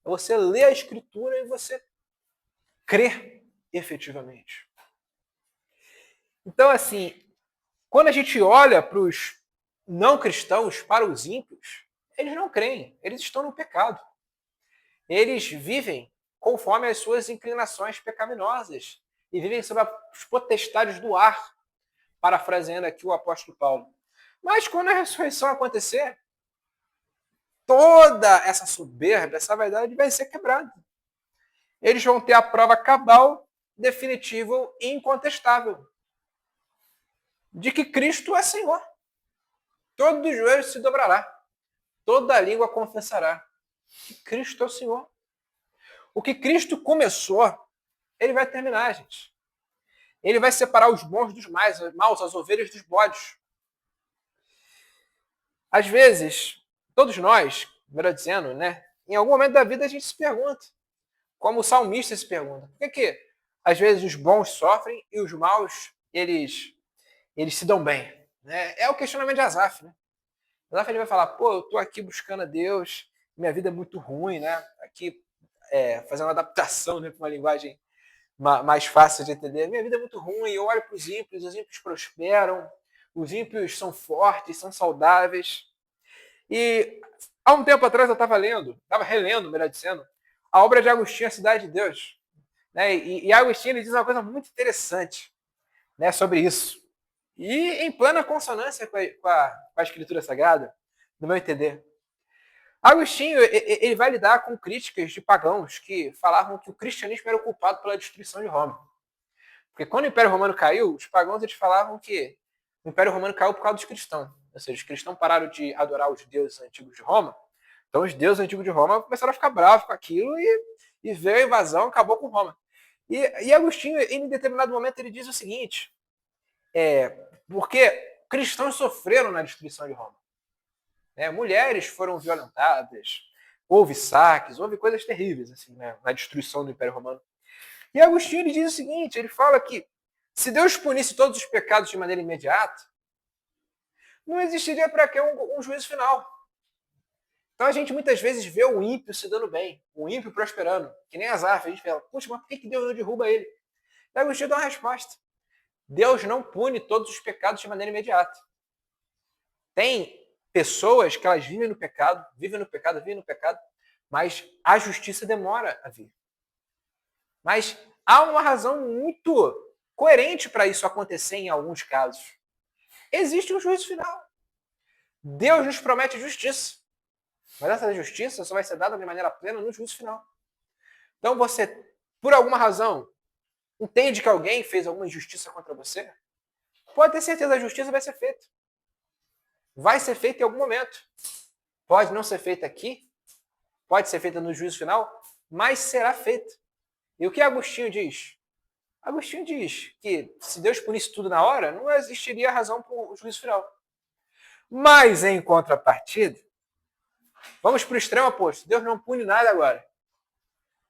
É você ler a Escritura e você crer efetivamente. Então, assim, quando a gente olha para os não cristãos, para os ímpios, eles não creem, eles estão no pecado. Eles vivem conforme as suas inclinações pecaminosas e vivem sob as potestades do ar, parafraseando aqui o apóstolo Paulo. Mas quando a ressurreição acontecer, toda essa soberba, essa vaidade vai ser quebrada. Eles vão ter a prova cabal, definitiva e incontestável de que Cristo é Senhor. Todo o joelho se dobrará, toda a língua confessará que Cristo é o Senhor. O que Cristo começou, ele vai terminar, gente. Ele vai separar os bons dos maus, as ovelhas dos bodes. Às vezes, todos nós, melhor dizendo, né, em algum momento da vida a gente se pergunta, como o salmista se pergunta, por que às vezes os bons sofrem e os maus, eles se dão bem? Né? É o questionamento de Asaf, né? Asaf ele vai falar, pô, eu tô aqui buscando a Deus, minha vida é muito ruim, né? Aqui, fazendo uma adaptação, né, para uma linguagem mais fácil de entender. Minha vida é muito ruim, eu olho para os ímpios prosperam, os ímpios são fortes, são saudáveis. E há um tempo atrás eu estava relendo, melhor dizendo, a obra de Agostinho, A Cidade de Deus. Né? E Agostinho ele diz uma coisa muito interessante, né, sobre isso. E em plena consonância com a Escritura Sagrada, no meu entender. Agostinho ele vai lidar com críticas de pagãos que falavam que o cristianismo era o culpado pela destruição de Roma. Porque quando o Império Romano caiu, os pagãos eles falavam que o Império Romano caiu por causa dos cristãos. Ou seja, os cristãos pararam de adorar os deuses antigos de Roma. Então os deuses antigos de Roma começaram a ficar bravos com aquilo e veio a invasão, acabou com Roma. E Agostinho, em determinado momento, ele diz o seguinte, porque cristãos sofreram na destruição de Roma. Mulheres foram violentadas, houve saques, houve coisas terríveis assim, né, na destruição do Império Romano. E Agostinho ele diz o seguinte, ele fala que se Deus punisse todos os pecados de maneira imediata, não existiria para que um juízo final. Então a gente muitas vezes vê o ímpio se dando bem, o ímpio prosperando, que nem Asaf, a gente fala, puxa, mas por que Deus não derruba ele? E Agostinho dá uma resposta. Deus não pune todos os pecados de maneira imediata. Tem pessoas que elas vivem no pecado, mas a justiça demora a vir. Mas há uma razão muito coerente para isso acontecer em alguns casos. Existe um juízo final. Deus nos promete justiça. Mas essa justiça só vai ser dada de maneira plena no juízo final. Então você, por alguma razão, entende que alguém fez alguma injustiça contra você? Pode ter certeza, a justiça vai ser feita. Vai ser feita em algum momento. Pode não ser feita aqui, pode ser feita no juízo final, mas será feita. E o que Agostinho diz? Agostinho diz que se Deus punisse tudo na hora, não existiria razão para o juízo final. Mas, em contrapartida, Vamos para o extremo oposto. Deus não pune nada agora.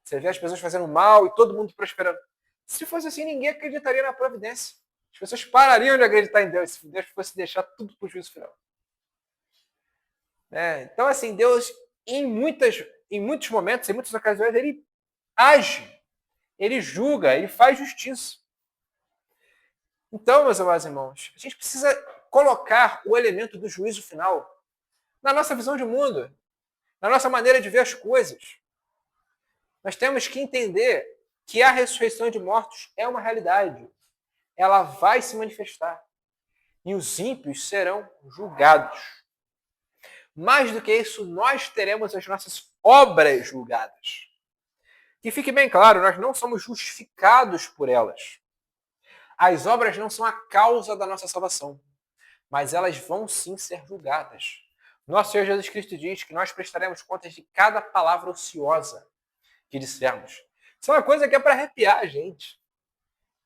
Você vê as pessoas fazendo mal e todo mundo prosperando. Se fosse assim, ninguém acreditaria na providência. As pessoas parariam de acreditar em Deus se Deus fosse deixar tudo para o juízo final. Então, assim, Deus, em muitos momentos, em muitas ocasiões, ele age, ele julga, ele faz justiça. Então, meus amados irmãos, a gente precisa colocar o elemento do juízo final na nossa visão de mundo, na nossa maneira de ver as coisas. Nós temos que entender que a ressurreição de mortos é uma realidade. Ela vai se manifestar. E os ímpios serão julgados. Mais do que isso, nós teremos as nossas obras julgadas. Que fique bem claro, nós não somos justificados por elas. As obras não são a causa da nossa salvação, mas elas vão sim ser julgadas. Nosso Senhor Jesus Cristo diz que nós prestaremos contas de cada palavra ociosa que dissermos. Isso é uma coisa que é para arrepiar a gente.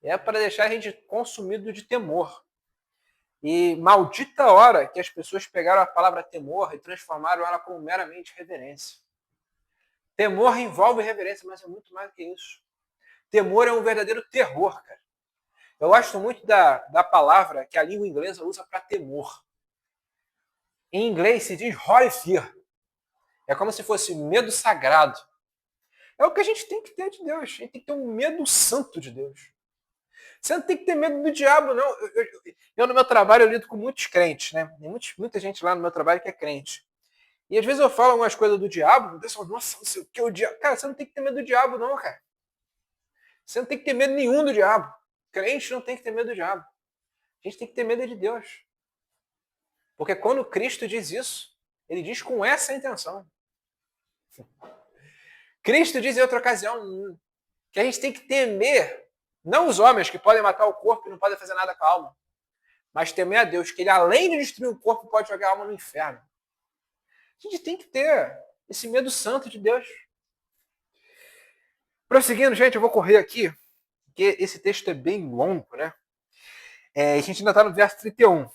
É para deixar a gente consumido de temor. E maldita hora que as pessoas pegaram a palavra temor e transformaram ela como meramente reverência. Temor envolve reverência, mas é muito mais do que isso. Temor é um verdadeiro terror, cara. Eu gosto muito da palavra que a língua inglesa usa para temor. Em inglês se diz horror fear. É como se fosse medo sagrado. É o que a gente tem que ter de Deus. A gente tem que ter um medo santo de Deus. Você não tem que ter medo do diabo, não. Eu no meu trabalho, eu lido com muitos crentes, né? Tem muita gente lá no meu trabalho que é crente. E às vezes eu falo algumas coisas do diabo, o pessoal, nossa, não sei o que é o diabo. Cara, você não tem que ter medo do diabo, não, cara. Você não tem que ter medo nenhum do diabo. Crente não tem que ter medo do diabo. A gente tem que ter medo de Deus. Porque quando Cristo diz isso, ele diz com essa intenção. Cristo diz em outra ocasião que a gente tem que temer, não os homens que podem matar o corpo e não podem fazer nada com a alma, mas temer a Deus, que ele, além de destruir o corpo, pode jogar a alma no inferno. A gente tem que ter esse medo santo de Deus. Prosseguindo, gente, eu vou correr aqui, porque esse texto é bem longo, né? A gente ainda está no verso 31,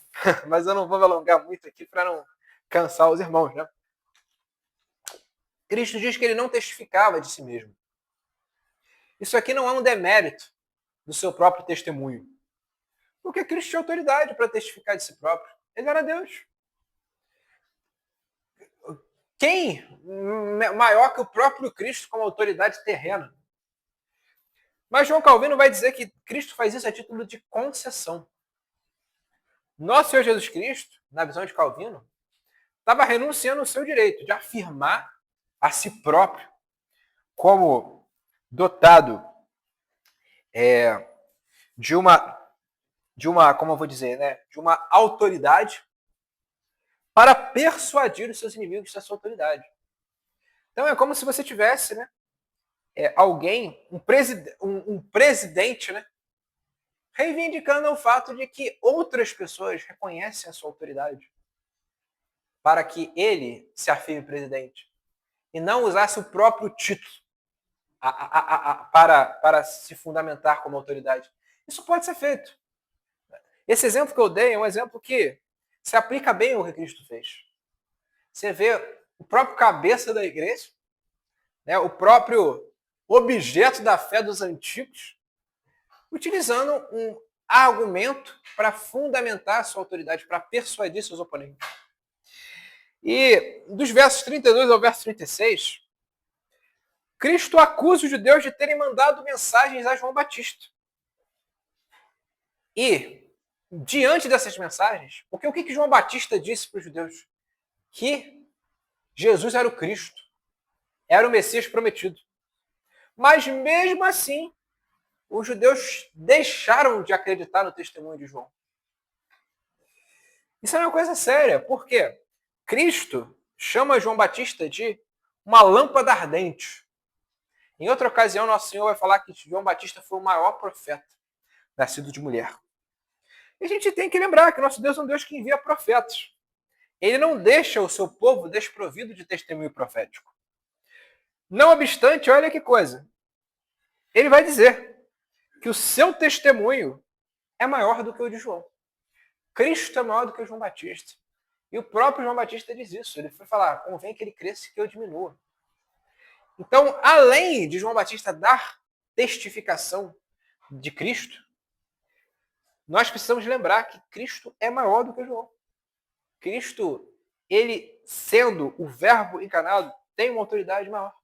mas eu não vou me alongar muito aqui para não cansar os irmãos, né? Cristo diz que ele não testificava de si mesmo. Isso aqui não é um demérito do seu próprio testemunho. Porque Cristo tinha autoridade para testificar de si próprio. Ele era Deus. Quem maior que o próprio Cristo como autoridade terrena? Mas João Calvino vai dizer que Cristo faz isso a título de concessão. Nosso Senhor Jesus Cristo, na visão de Calvino, estava renunciando ao seu direito de afirmar a si próprio como dotado de uma, como eu vou dizer, né, de uma autoridade para persuadir os seus inimigos da sua autoridade. Então é como se você tivesse, né, alguém, um presidente, né, reivindicando o fato de que outras pessoas reconhecem a sua autoridade para que ele se afirme presidente e não usasse o próprio título para se fundamentar como autoridade. Isso pode ser feito. Esse exemplo que eu dei é um exemplo que se aplica bem ao que Cristo fez. Você vê o próprio cabeça da igreja, né, o próprio objeto da fé dos antigos, utilizando um argumento para fundamentar a sua autoridade, para persuadir seus oponentes. E dos versos 32 ao verso 36, Cristo acusa os judeus de terem mandado mensagens a João Batista. E, diante dessas mensagens, porque o que João Batista disse para os judeus? Que Jesus era o Cristo, era o Messias prometido. Mas mesmo assim, os judeus deixaram de acreditar no testemunho de João. Isso é uma coisa séria, porque Cristo chama João Batista de uma lâmpada ardente. Em outra ocasião, nosso Senhor vai falar que João Batista foi o maior profeta nascido de mulher. E a gente tem que lembrar que nosso Deus é um Deus que envia profetas. Ele não deixa o seu povo desprovido de testemunho profético. Não obstante, olha que coisa. Ele vai dizer que o seu testemunho é maior do que o de João. Cristo é maior do que o João Batista. E o próprio João Batista diz isso. Ele foi falar, convém que ele cresça e que eu diminua. Então, além de João Batista dar testificação de Cristo, nós precisamos lembrar que Cristo é maior do que João. Cristo, ele sendo o verbo encarnado, tem uma autoridade maior.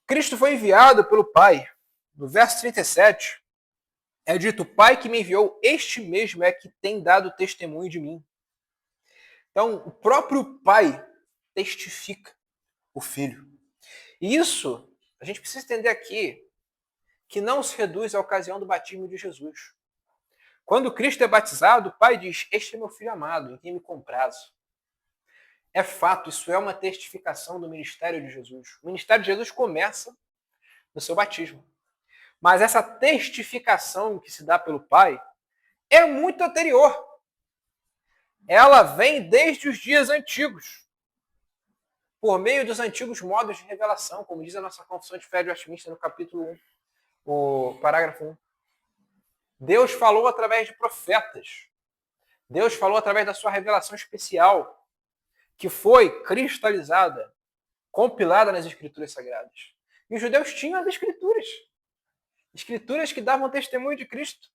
Cristo foi enviado pelo Pai. No verso 37, é dito, o Pai que me enviou, este mesmo é que tem dado testemunho de mim. Então, o próprio Pai testifica o Filho. E isso, a gente precisa entender aqui, que não se reduz à ocasião do batismo de Jesus. Quando Cristo é batizado, o Pai diz, este é meu Filho amado, em quem me comprazo. É fato, isso é uma testificação do ministério de Jesus. O ministério de Jesus começa no seu batismo. Mas essa testificação que se dá pelo Pai é muito anterior. Ela vem desde os dias antigos, por meio dos antigos modos de revelação, como diz a nossa Confissão de Fé de Westminster no capítulo 1, o parágrafo 1. Deus falou através de profetas. Deus falou através da sua revelação especial, que foi cristalizada, compilada nas Escrituras Sagradas. E os judeus tinham as Escrituras. Escrituras que davam testemunho de Cristo.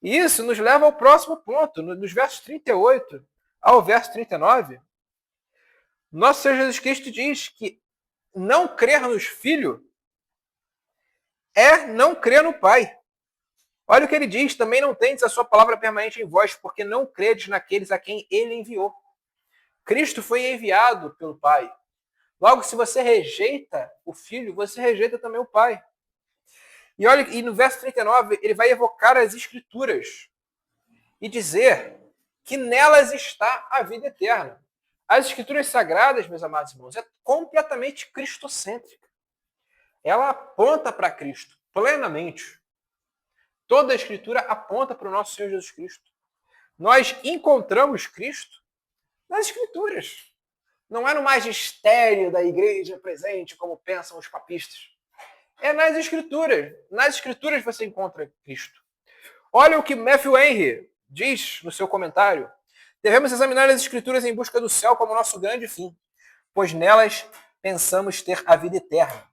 E isso nos leva ao próximo ponto, nos versos 38 ao verso 39. Nosso Senhor Jesus Cristo diz que não crer nos Filhos é não crer no Pai. Olha o que ele diz, também não tendes a sua palavra permanente em vós, porque não credes naqueles a quem ele enviou. Cristo foi enviado pelo Pai. Logo, se você rejeita o Filho, você rejeita também o Pai. E olha, e no verso 39, ele vai evocar as Escrituras e dizer que nelas está a vida eterna. As Escrituras Sagradas, meus amados irmãos, é completamente cristocêntrica. Ela aponta para Cristo plenamente. Toda a Escritura aponta para o nosso Senhor Jesus Cristo. Nós encontramos Cristo nas Escrituras. Não é no magistério da igreja presente, como pensam os papistas. É nas Escrituras. Nas Escrituras você encontra Cristo. Olha o que Matthew Henry diz no seu comentário. Devemos examinar as Escrituras em busca do céu como nosso grande fim, pois nelas pensamos ter a vida eterna.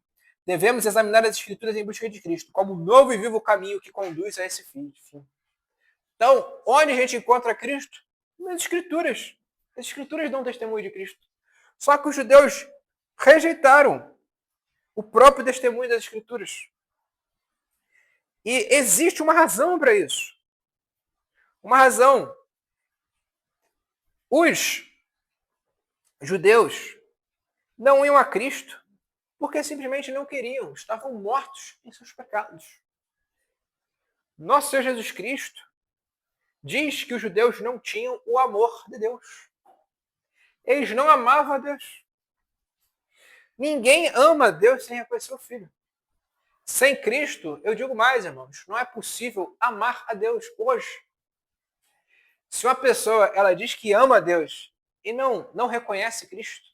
Devemos examinar as Escrituras em busca de Cristo, como um novo e vivo caminho que conduz a esse fim. Então, onde a gente encontra Cristo? Nas Escrituras. As Escrituras dão testemunho de Cristo. Só que os judeus rejeitaram o próprio testemunho das Escrituras. E existe uma razão para isso. Uma razão. Os judeus não iam a Cristo porque simplesmente não queriam, estavam mortos em seus pecados. Nosso Senhor Jesus Cristo diz que os judeus não tinham o amor de Deus. Eles não amavam a Deus. Ninguém ama a Deus sem reconhecer o Filho. Sem Cristo, eu digo mais, irmãos, não é possível amar a Deus hoje. Se uma pessoa ela diz que ama a Deus e não reconhece Cristo,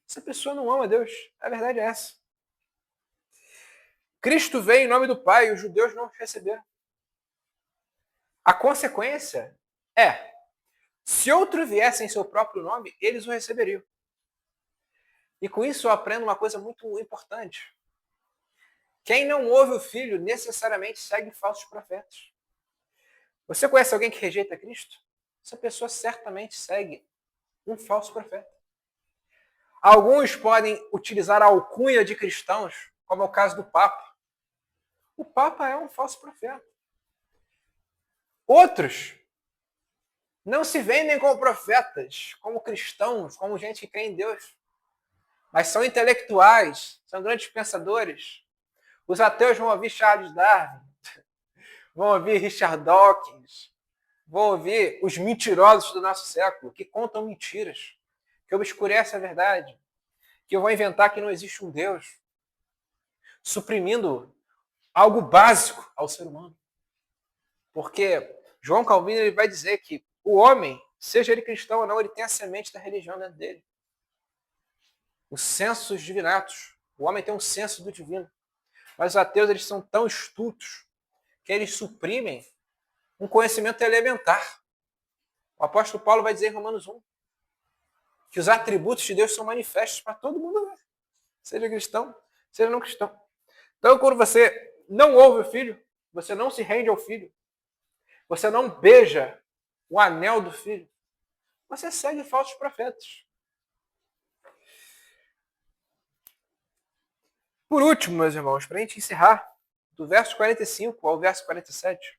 essa pessoa não ama a Deus. A verdade é essa. Cristo veio em nome do Pai e os judeus não o receberam. A consequência é, se outro viesse em seu próprio nome, eles o receberiam. E com isso eu aprendo uma coisa muito importante. Quem não ouve o Filho necessariamente segue falsos profetas. Você conhece alguém que rejeita Cristo? Essa pessoa certamente segue um falso profeta. Alguns podem utilizar a alcunha de cristãos, como é o caso do Papa. O Papa é um falso profeta. Outros não se vendem como profetas, como cristãos, como gente que crê em Deus. Mas são intelectuais, são grandes pensadores. Os ateus vão ouvir Charles Darwin, vão ouvir Richard Dawkins, vão ouvir os mentirosos do nosso século, que contam mentiras, que obscurecem a verdade, que vão inventar que não existe um Deus, suprimindo algo básico ao ser humano. Porque João Calvino ele vai dizer que o homem, seja ele cristão ou não, ele tem a semente da religião dentro dele. Os sensos divinatos. O homem tem um senso do divino. Mas os ateus eles são tão estultos que eles suprimem um conhecimento elementar. O apóstolo Paulo vai dizer em Romanos 1 que os atributos de Deus são manifestos para todo mundo ver. Seja cristão, seja não cristão. Então, quando você não ouve o filho, você não se rende ao filho, você não beija o anel do filho, você segue falsos profetas. Por último, meus irmãos, para a gente encerrar, do verso 45 ao verso 47,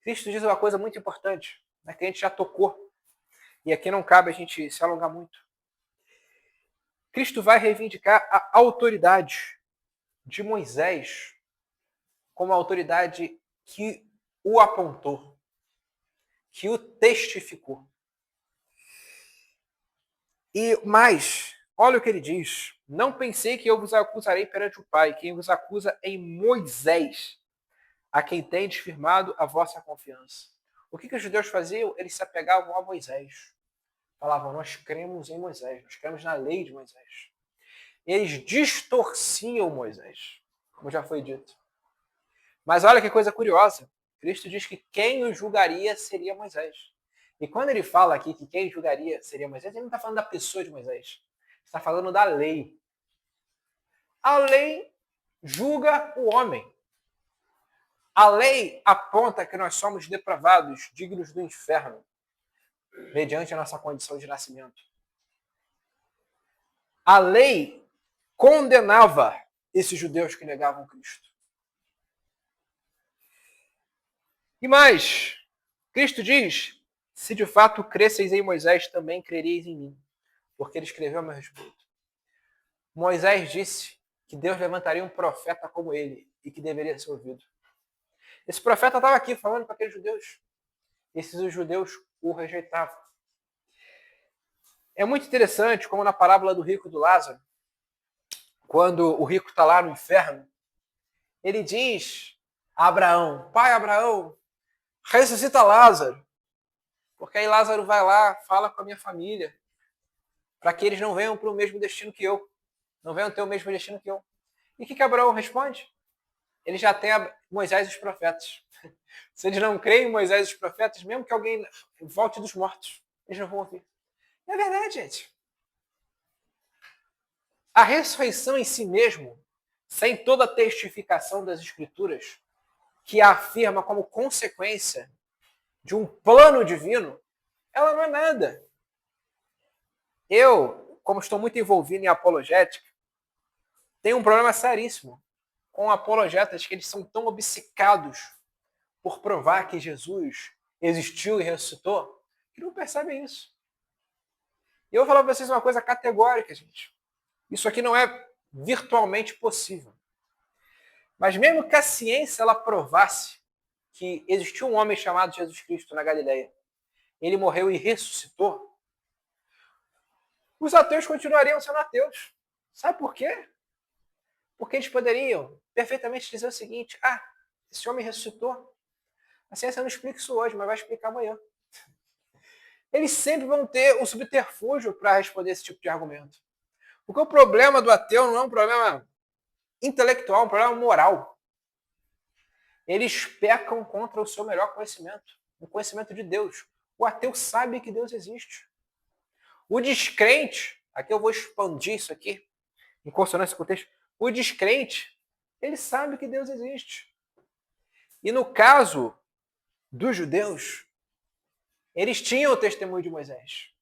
Cristo diz uma coisa muito importante, né, que a gente já tocou, e aqui não cabe a gente se alongar muito. Cristo vai reivindicar a autoridade de Moisés como a autoridade que o apontou, que o testificou. E mais, olha o que ele diz. Não pensei que eu vos acusarei perante o Pai. Quem vos acusa é em Moisés, a quem tendes firmado a vossa confiança. O que os judeus faziam? Eles se apegavam a Moisés. Falavam, nós cremos em Moisés, nós cremos na lei de Moisés. Eles distorciam Moisés, como já foi dito. Mas olha que coisa curiosa. Cristo diz que quem o julgaria seria Moisés. E quando ele fala aqui que quem julgaria seria Moisés, ele não está falando da pessoa de Moisés. Está falando da lei. A lei julga o homem. A lei aponta que nós somos depravados, dignos do inferno, mediante a nossa condição de nascimento. A lei condenava esses judeus que negavam Cristo. E mais, Cristo diz, se de fato cresceis em Moisés, também crereis em mim, porque ele escreveu a meu respeito. Moisés disse que Deus levantaria um profeta como ele e que deveria ser ouvido. Esse profeta estava aqui falando para aqueles judeus. Esses judeus o rejeitavam. É muito interessante como na parábola do rico e do Lázaro, quando o rico está lá no inferno, ele diz a Abraão, pai Abraão, ressuscita Lázaro, porque aí Lázaro vai lá, fala com a minha família, para que eles não venham para o mesmo destino que eu, não venham ter o mesmo destino que eu. E o que Abraão responde? Ele já tem Moisés e os profetas. Se eles não creem em Moisés e os profetas, mesmo que alguém volte dos mortos, eles não vão ouvir. É verdade, gente. A ressurreição em si mesmo, sem toda a testificação das Escrituras, que a afirma como consequência de um plano divino, ela não é nada. Eu, como estou muito envolvido em apologética, tenho um problema seríssimo com apologetas que eles são tão obcecados por provar que Jesus existiu e ressuscitou, que não percebem isso. E eu vou falar para vocês uma coisa categórica, gente. Isso aqui não é virtualmente possível. Mas mesmo que a ciência ela provasse que existiu um homem chamado Jesus Cristo na Galileia, ele morreu e ressuscitou, os ateus continuariam sendo ateus. Sabe por quê? Porque eles poderiam perfeitamente dizer o seguinte, esse homem ressuscitou. A ciência não explica isso hoje, mas vai explicar amanhã. Eles sempre vão ter um subterfúgio para responder esse tipo de argumento. Porque o problema do ateu não é um problema intelectual, é um problema moral. Eles pecam contra o seu melhor conhecimento, o conhecimento de Deus. O ateu sabe que Deus existe. O descrente, aqui eu vou expandir isso aqui, em consonância com o texto, o descrente, ele sabe que Deus existe. E no caso dos judeus, eles tinham o testemunho de Moisés.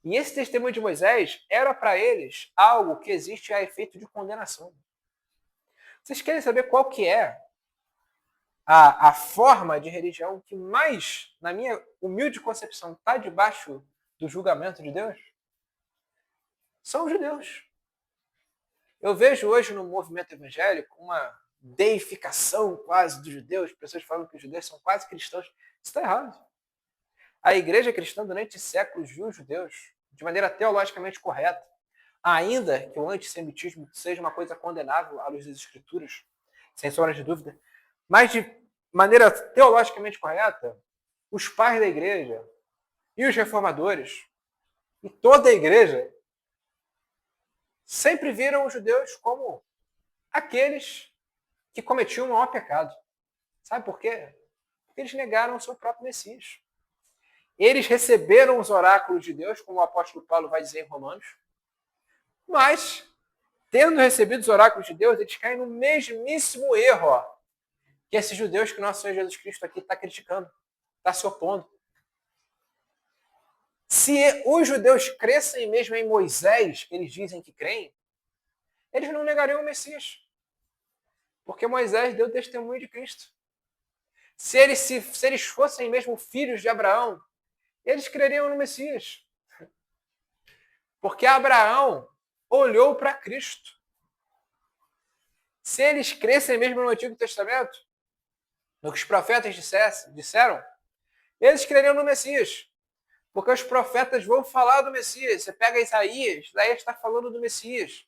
E esse testemunho de Moisés era para eles algo que existe a efeito de condenação. Vocês querem saber qual que é a forma de religião que mais, na minha humilde concepção, está debaixo do julgamento de Deus? São os judeus. Eu vejo hoje no movimento evangélico uma deificação quase dos judeus, pessoas falam que os judeus são quase cristãos. Isso está errado. A igreja cristã durante séculos viu os judeus de maneira teologicamente correta, ainda que o antissemitismo seja uma coisa condenável à luz das escrituras, sem sombra de dúvida, mas de maneira teologicamente correta, os pais da igreja e os reformadores e toda a igreja sempre viram os judeus como aqueles que cometiam o maior pecado. Sabe por quê? Porque eles negaram o seu próprio Messias. Eles receberam os oráculos de Deus, como o apóstolo Paulo vai dizer em Romanos, mas, tendo recebido os oráculos de Deus, eles caem no mesmíssimo erro, que esses judeus que nosso Senhor Jesus Cristo aqui está criticando, está se opondo. Se os judeus crescem mesmo em Moisés, que eles dizem que creem, eles não negariam o Messias. Porque Moisés deu testemunho de Cristo. Se eles fossem mesmo filhos de Abraão, eles creriam no Messias. Porque Abraão olhou para Cristo. Se eles crescem mesmo no Antigo Testamento, no que os profetas disseram, eles creriam no Messias. Porque os profetas vão falar do Messias. Você pega Isaías está falando do Messias.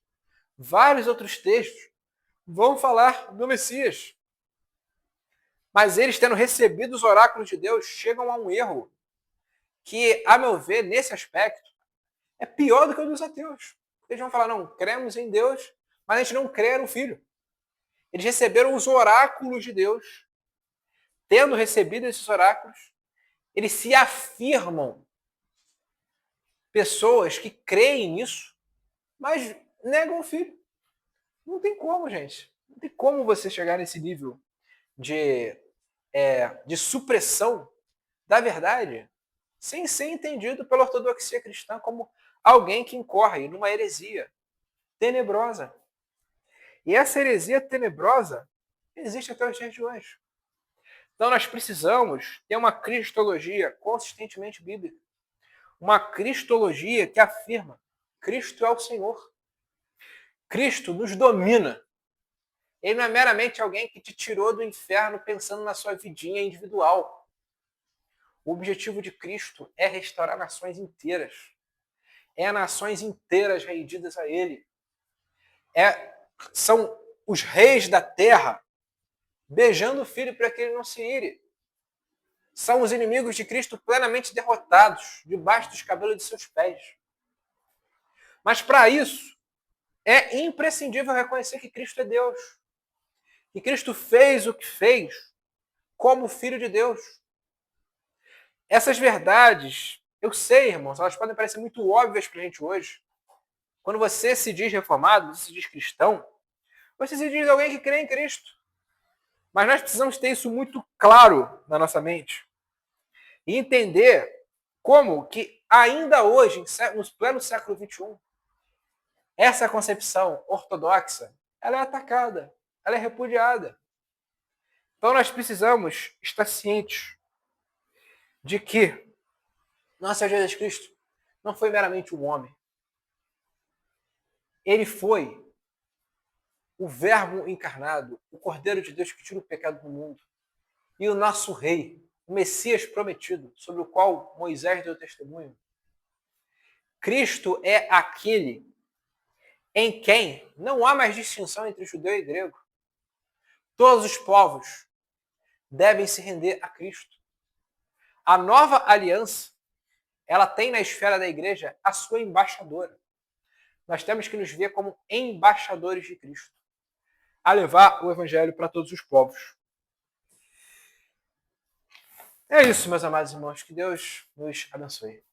Vários outros textos vão falar do Messias. Mas eles, tendo recebido os oráculos de Deus, chegam a um erro que, a meu ver, nesse aspecto, é pior do que o dos ateus. Eles vão falar, não, cremos em Deus, mas a gente não crê no Filho. Eles receberam os oráculos de Deus. Tendo recebido esses oráculos, eles se afirmam pessoas que creem nisso, mas negam o Filho. Não tem como, gente. Não tem como você chegar nesse nível de supressão da verdade sem ser entendido pela ortodoxia cristã como alguém que incorre numa heresia tenebrosa. E essa heresia tenebrosa existe até os dias de hoje. Então nós precisamos ter uma cristologia consistentemente bíblica. Uma cristologia que afirma: Cristo é o Senhor. Cristo nos domina. Ele não é meramente alguém que te tirou do inferno pensando na sua vidinha individual. O objetivo de Cristo é restaurar nações inteiras. É nações inteiras rendidas a Ele. São os reis da terra beijando o Filho para que ele não se ire. São os inimigos de Cristo plenamente derrotados, debaixo dos cabelos de seus pés. Mas para isso, é imprescindível reconhecer que Cristo é Deus. Que Cristo fez o que fez como Filho de Deus. Essas verdades, eu sei, irmãos, elas podem parecer muito óbvias para a gente hoje. Quando você se diz reformado, você se diz cristão, você se diz alguém que crê em Cristo. Mas nós precisamos ter isso muito claro na nossa mente. E entender como que ainda hoje, no pleno século XXI, essa concepção ortodoxa, ela é atacada, ela é repudiada. Então nós precisamos estar cientes de que nosso Senhor Jesus Cristo não foi meramente um homem. Ele foi o Verbo encarnado, o Cordeiro de Deus que tira o pecado do mundo. E o nosso Rei, o Messias prometido, sobre o qual Moisés deu testemunho. Cristo é aquele em quem não há mais distinção entre judeu e grego. Todos os povos devem se render a Cristo. A nova aliança, ela tem na esfera da igreja a sua embaixadora. Nós temos que nos ver como embaixadores de Cristo, a levar o evangelho para todos os povos. É isso, meus amados irmãos. Que Deus nos abençoe.